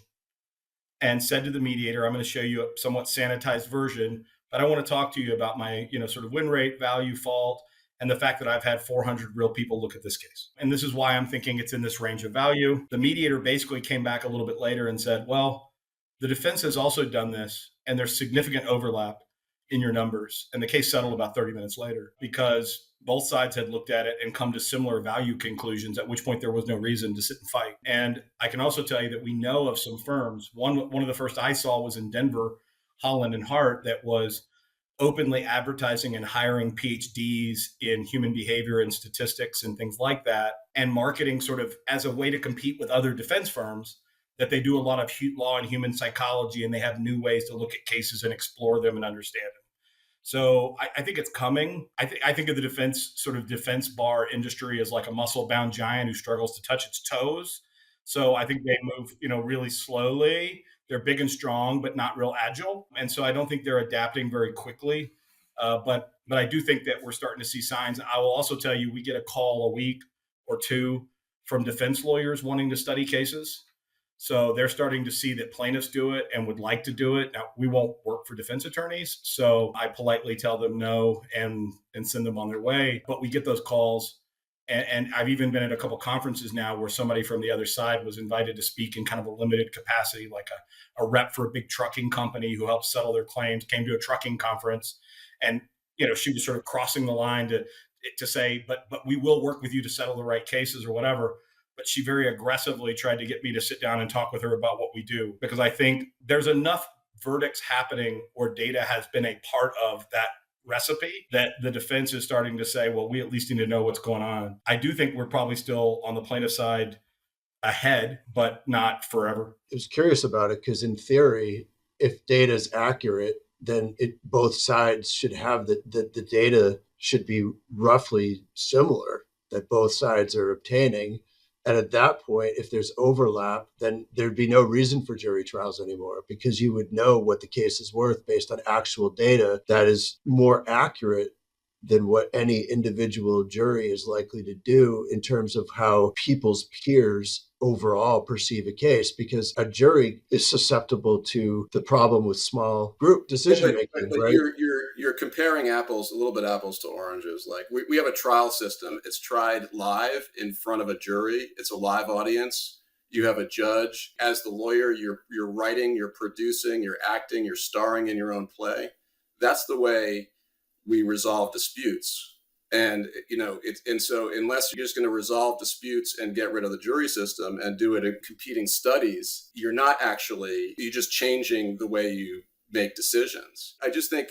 and said to the mediator, I'm going to show you a somewhat sanitized version, but I want to talk to you about my, sort of win rate, value, fault, and the fact that I've had 400 real people look at this case. And this is why I'm thinking it's in this range of value. The mediator basically came back a little bit later and said, well, the defense has also done this, and there's significant overlap in your numbers. And the case settled about 30 minutes later because both sides had looked at it and come to similar value conclusions, at which point there was no reason to sit and fight. And I can also tell you that we know of some firms. One of the first I saw was in Denver, Holland and Hart, that was openly advertising and hiring PhDs in human behavior and statistics and things like that, and marketing sort of as a way to compete with other defense firms, that they do a lot of law and human psychology, and they have new ways to look at cases and explore them and understand them. So I think it's coming. I think of the defense bar industry as like a muscle-bound giant who struggles to touch its toes. So I think they move, really slowly. They're big and strong, but not real agile. And so I don't think they're adapting very quickly. But I do think that we're starting to see signs. I will also tell you, we get a call a week or two from defense lawyers wanting to study cases. So they're starting to see that plaintiffs do it and would like to do it. Now, we won't work for defense attorneys, so I politely tell them no and send them on their way. But we get those calls. And I've even been at a couple conferences now where somebody from the other side was invited to speak in kind of a limited capacity, like a rep for a big trucking company who helps settle their claims, came to a trucking conference. And, she was sort of crossing the line to say, but we will work with you to settle the right cases or whatever. But she very aggressively tried to get me to sit down and talk with her about what we do, because I think there's enough verdicts happening or data has been a part of that recipe, that the defense is starting to say, well, we at least need to know what's going on. I do think we're probably still on the plaintiff side ahead, but not forever. I was curious about it because in theory, if data is accurate, then both sides should have the data should be roughly similar that both sides are obtaining. And at that point, if there's overlap, then there'd be no reason for jury trials anymore because you would know what the case is worth based on actual data that is more accurate than what any individual jury is likely to do in terms of how people's peers overall perceive a case, because a jury is susceptible to the problem with small group decision making. But right? You're comparing apples, a little bit apples to oranges. Like we have a trial system. It's tried live in front of a jury. It's a live audience. You have a judge. As the lawyer, you're writing, you're producing, you're acting, you're starring in your own play. That's the way we resolve disputes. And, so unless you're just going to resolve disputes and get rid of the jury system and do it in competing studies, you're just changing the way you make decisions. I just think,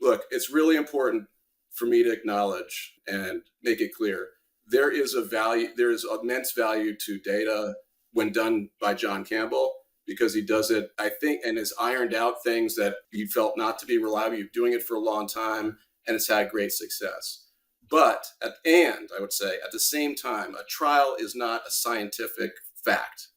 look, it's really important for me to acknowledge and make it clear. There is immense value to data when done by John Campbell, because he does it, I think, and has ironed out things that you felt not to be reliable. You're doing it for a long time, and it's had great success. But, I would say, at the same time, a trial is not a scientific fact.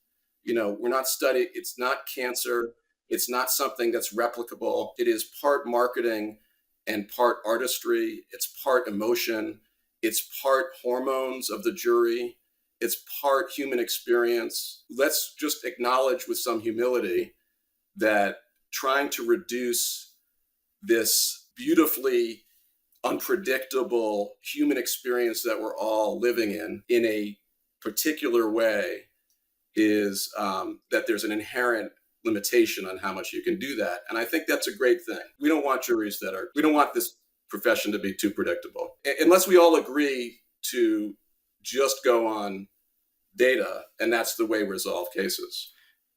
We're not studying, it's not cancer. It's not something that's replicable. It is part marketing and part artistry. It's part emotion. It's part hormones of the jury. It's part human experience. Let's just acknowledge with some humility that trying to reduce this beautifully unpredictable human experience that we're all living in a particular way is that there's an inherent limitation on how much you can do that. And I think that's a great thing. We don't want we don't want this profession to be too predictable. Unless we all agree to just go on data, and that's the way we resolve cases.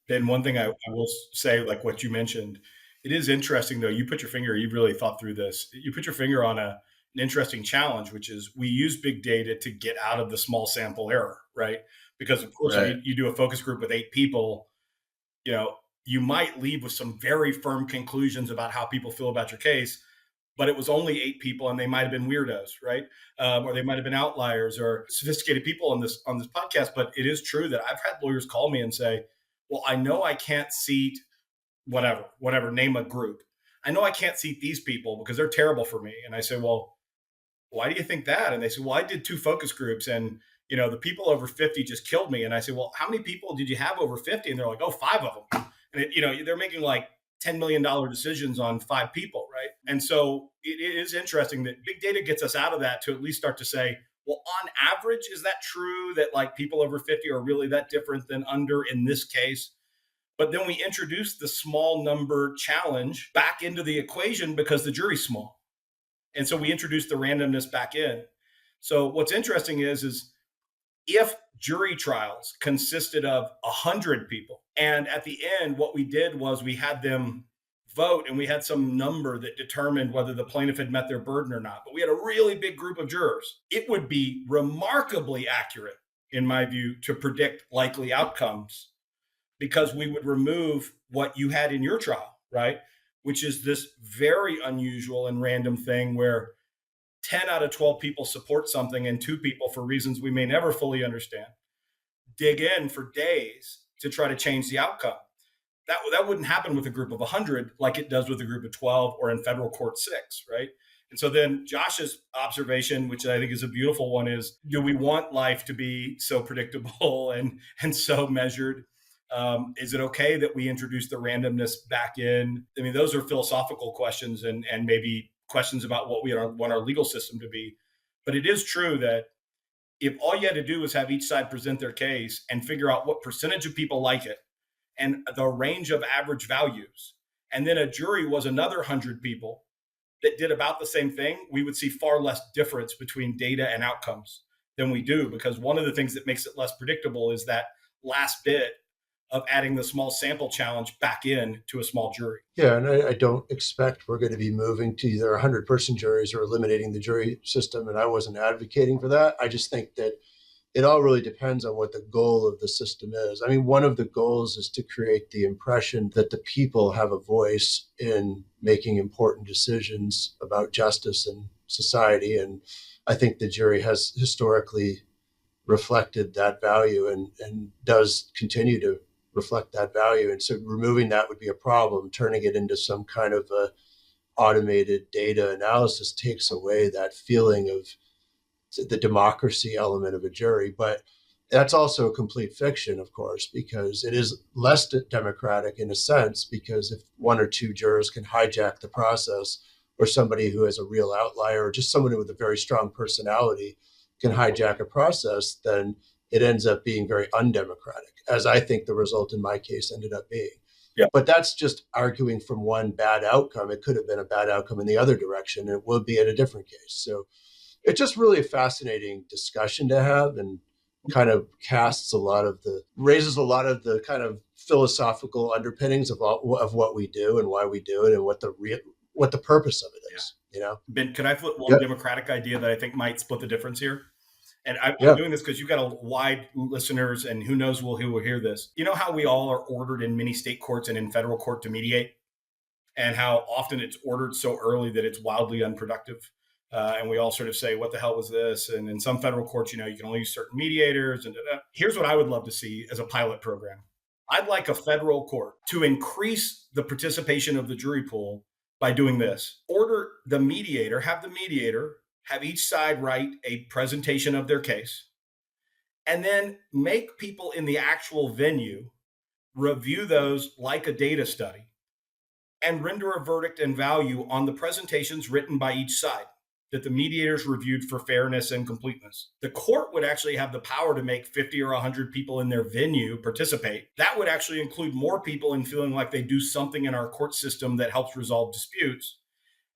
Ben, one thing I will say, like what you mentioned, it is interesting though, you really thought through this. You put your finger on an interesting challenge, which is we use big data to get out of the small sample error, right? Because of course, Right. you do a focus group with 8 people, you might leave with some very firm conclusions about how people feel about your case, but it was only 8 people and they might have been weirdos, right? Or they might have been outliers or sophisticated people on this podcast. But it is true that I've had lawyers call me and say, well, I know I can't seat whatever, name a group. I know I can't seat these people because they're terrible for me. And I say, well, why do you think that? And they say, well, I did 2 focus groups and, the people over 50 just killed me. And I say, well, how many people did you have over 50? And they're like, oh, 5 of them. And, they're making like $10 million decisions on 5 people, right? And so it is interesting that big data gets us out of that to at least start to say, well, on average, is that true that like people over 50 are really that different than under in this case? But then we introduce the small number challenge back into the equation because the jury's small. And so we introduce the randomness back in. So what's interesting is if jury trials consisted of 100 people, and at the end, what we did was we had them vote and we had some number that determined whether the plaintiff had met their burden or not, but we had a really big group of jurors, it would be remarkably accurate, in my view, to predict likely outcomes because we would remove what you had in your trial, right? Which is this very unusual and random thing where 10 out of 12 people support something and 2 people, for reasons we may never fully understand, dig in for days to try to change the outcome. That wouldn't happen with a group of 100 like it does with a group of 12 or in federal court 6, right? And so then Josh's observation, which I think is a beautiful one, is do we want life to be so predictable and so measured? Is it okay that we introduce the randomness back in? I mean, those are philosophical questions and maybe questions about what we want our legal system to be. But it is true that if all you had to do was have each side present their case and figure out what percentage of people like it and the range of average values, and then a jury was another 100 people that did about the same thing, we would see far less difference between data and outcomes than we do, because one of the things that makes it less predictable is that last bit of adding the small sample challenge back in to a small jury. Yeah, and I don't expect we're going to be moving to either 100-person juries or eliminating the jury system, and I wasn't advocating for that. I just think that it all really depends on what the goal of the system is. I mean, one of the goals is to create the impression that the people have a voice in making important decisions about justice and society, and I think the jury has historically reflected that value and does continue to reflect that value. And so removing that would be a problem. Turning it into some kind of a automated data analysis takes away that feeling of the democracy element of a jury. But that's also a complete fiction, of course, because it is less democratic in a sense, because if one or two jurors can hijack the process, or somebody who is a real outlier, or just someone with a very strong personality can hijack a process, then it ends up being very undemocratic, as I think the result in my case ended up being. Yeah. But that's just arguing from one bad outcome. It could have been a bad outcome in the other direction, and it would be in a different case. So it's just really a fascinating discussion to have, and kind of raises a lot of the kind of philosophical underpinnings of what we do and why we do it and what the purpose of it is. You know, Ben, could I flip one democratic idea that I think might split the difference here? And I'm doing this because you've got a wide listeners, and who knows who will hear this. You know how we all are ordered in many state courts and in federal court to mediate, and how often it's ordered so early that it's wildly unproductive. And we all sort of say, what the hell was this? And in some federal courts, you can only use certain mediators. And here's what I would love to see as a pilot program. I'd like a federal court to increase the participation of the jury pool by doing this. Have the mediator have each side write a presentation of their case, and then make people in the actual venue review those like a data study and render a verdict and value on the presentations written by each side that the mediators reviewed for fairness and completeness. The court would actually have the power to make 50 or 100 people in their venue participate. That would actually include more people in feeling like they do something in our court system that helps resolve disputes.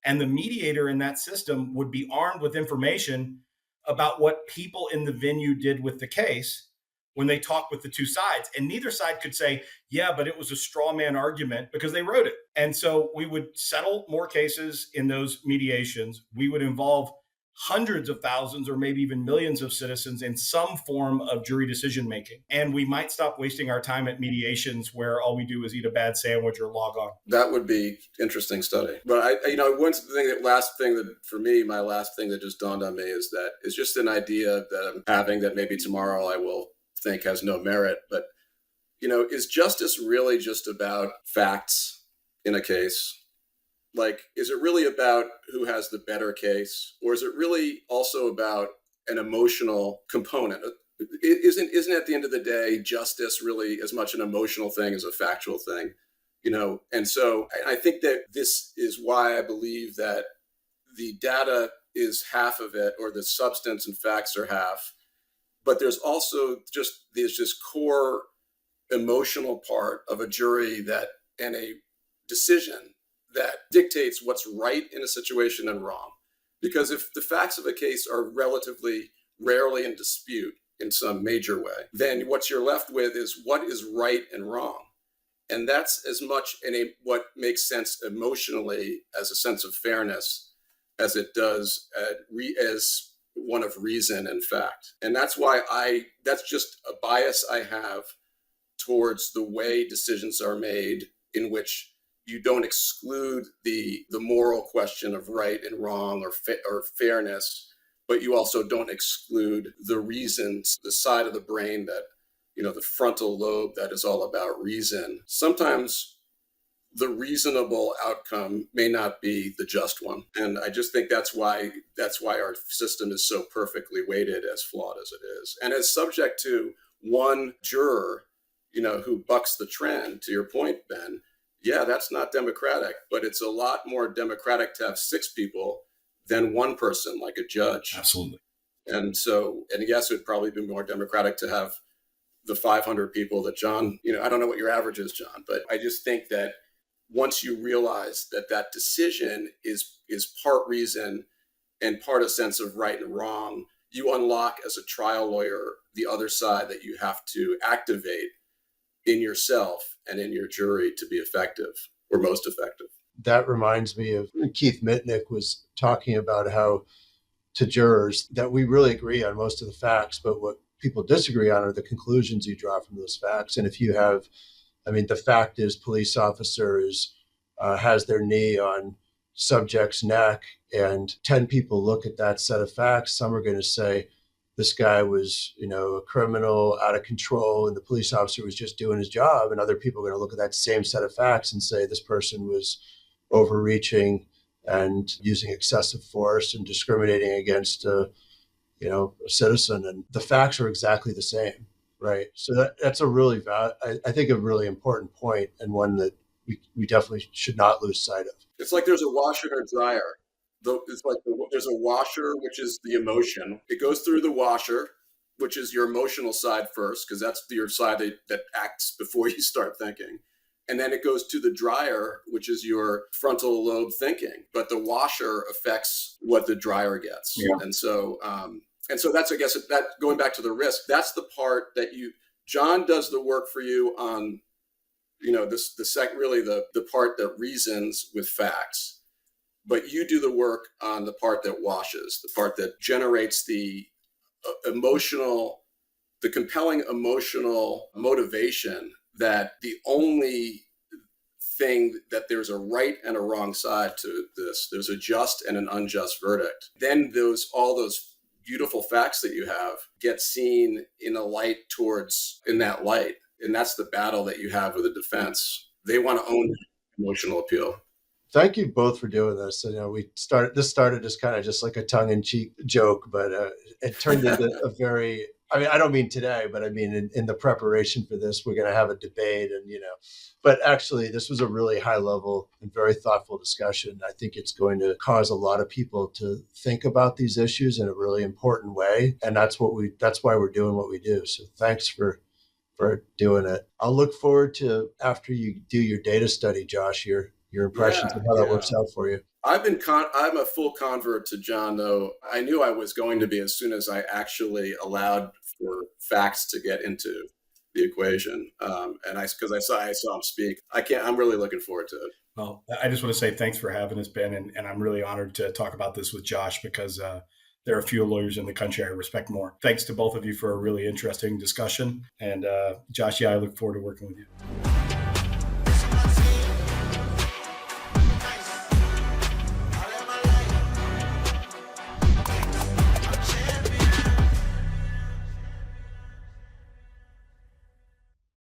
And the mediator in that system would be armed with information about what people in the venue did with the case when they talked with the two sides. And neither side could say, yeah, but it was a straw man argument, because they wrote it. And so we would settle more cases in those mediations. We would involve hundreds of thousands or maybe even millions of citizens in some form of jury decision making. And we might stop wasting our time at mediations where all we do is eat a bad sandwich or log on. That would be interesting study. But my last thing that just dawned on me is just an idea that I'm having that maybe tomorrow I will think has no merit. But, is justice really just about facts in a case? Like, is it really about who has the better case? Or is it really also about an emotional component? Isn't at the end of the day, justice really as much an emotional thing as a factual thing? And so I think that this is why I believe that the data is half of it, or the substance and facts are half. But there's also this core emotional part of a jury and a decision that dictates what's right in a situation and wrong. Because if the facts of a case are relatively rarely in dispute in some major way, then what you're left with is what is right and wrong. And that's as much what makes sense emotionally as a sense of fairness as it does as one of reason and fact. And that's why that's just a bias I have towards the way decisions are made, in which you don't exclude the moral question of right and wrong or fairness, but you also don't exclude the reasons, the side of the brain that, the frontal lobe that is all about reason. Sometimes the reasonable outcome may not be the just one. And I just think that's why our system is so perfectly weighted, as flawed as it is. And as subject to one juror, who bucks the trend, to your point, Ben, yeah, that's not democratic, but it's a lot more democratic to have 6 people than one person, like a judge. Absolutely. And yes, it would probably be more democratic to have the 500 people that John, I don't know what your average is, John, but I just think that once you realize that decision is part reason and part a sense of right and wrong, you unlock as a trial lawyer the other side that you have to activate in yourself and in your jury to be effective or most effective. That reminds me of Keith Mitnick was talking about how to jurors that we really agree on most of the facts, but what people disagree on are the conclusions you draw from those facts. And if you have, the fact is police officer has their knee on subject's neck and 10 people look at that set of facts. Some are going to say this guy was, a criminal out of control and the police officer was just doing his job. And other people are going to look at that same set of facts and say this person was overreaching and using excessive force and discriminating against a citizen. And the facts are exactly the same, right? So that's a really, I think, a really important point, and one that we definitely should not lose sight of. It's like there's a washer and a dryer. It's like there's a washer, which is the emotion. It goes through the washer, which is your emotional side first, because that's your side that acts before you start thinking. And then it goes to the dryer, which is your frontal lobe thinking. But the washer affects what the dryer gets. Yeah. And so that's, I guess, that going back to the risk, that's the part that John does the work for you on, the part that reasons with facts. But you do the work on the part that washes, the part that generates the compelling emotional motivation that the only thing that there's a right and a wrong side to this, there's a just and an unjust verdict. Then all those beautiful facts that you have get seen in that light. And that's the battle that you have with the defense. They want to own emotional appeal. Thank you both for doing this. This started as kind of just like a tongue-in-cheek joke, but it turned into a very, I don't mean today, but I mean in the preparation for this, we're going to have a debate but actually this was a really high level and very thoughtful discussion. I think it's going to cause a lot of people to think about these issues in a really important way. And that's why we're doing what we do. So thanks for doing it. I'll look forward to, after you do your data study, Josh, your impressions of how that works out for you. I'm a full convert to John, though. I knew I was going to be as soon as I actually allowed for facts to get into the equation. Because I saw him speak. I'm really looking forward to it. Well, I just want to say thanks for having us, Ben, and I'm really honored to talk about this with Josh, because there are a few lawyers in the country I respect more. Thanks to both of you for a really interesting discussion. And Josh, I look forward to working with you.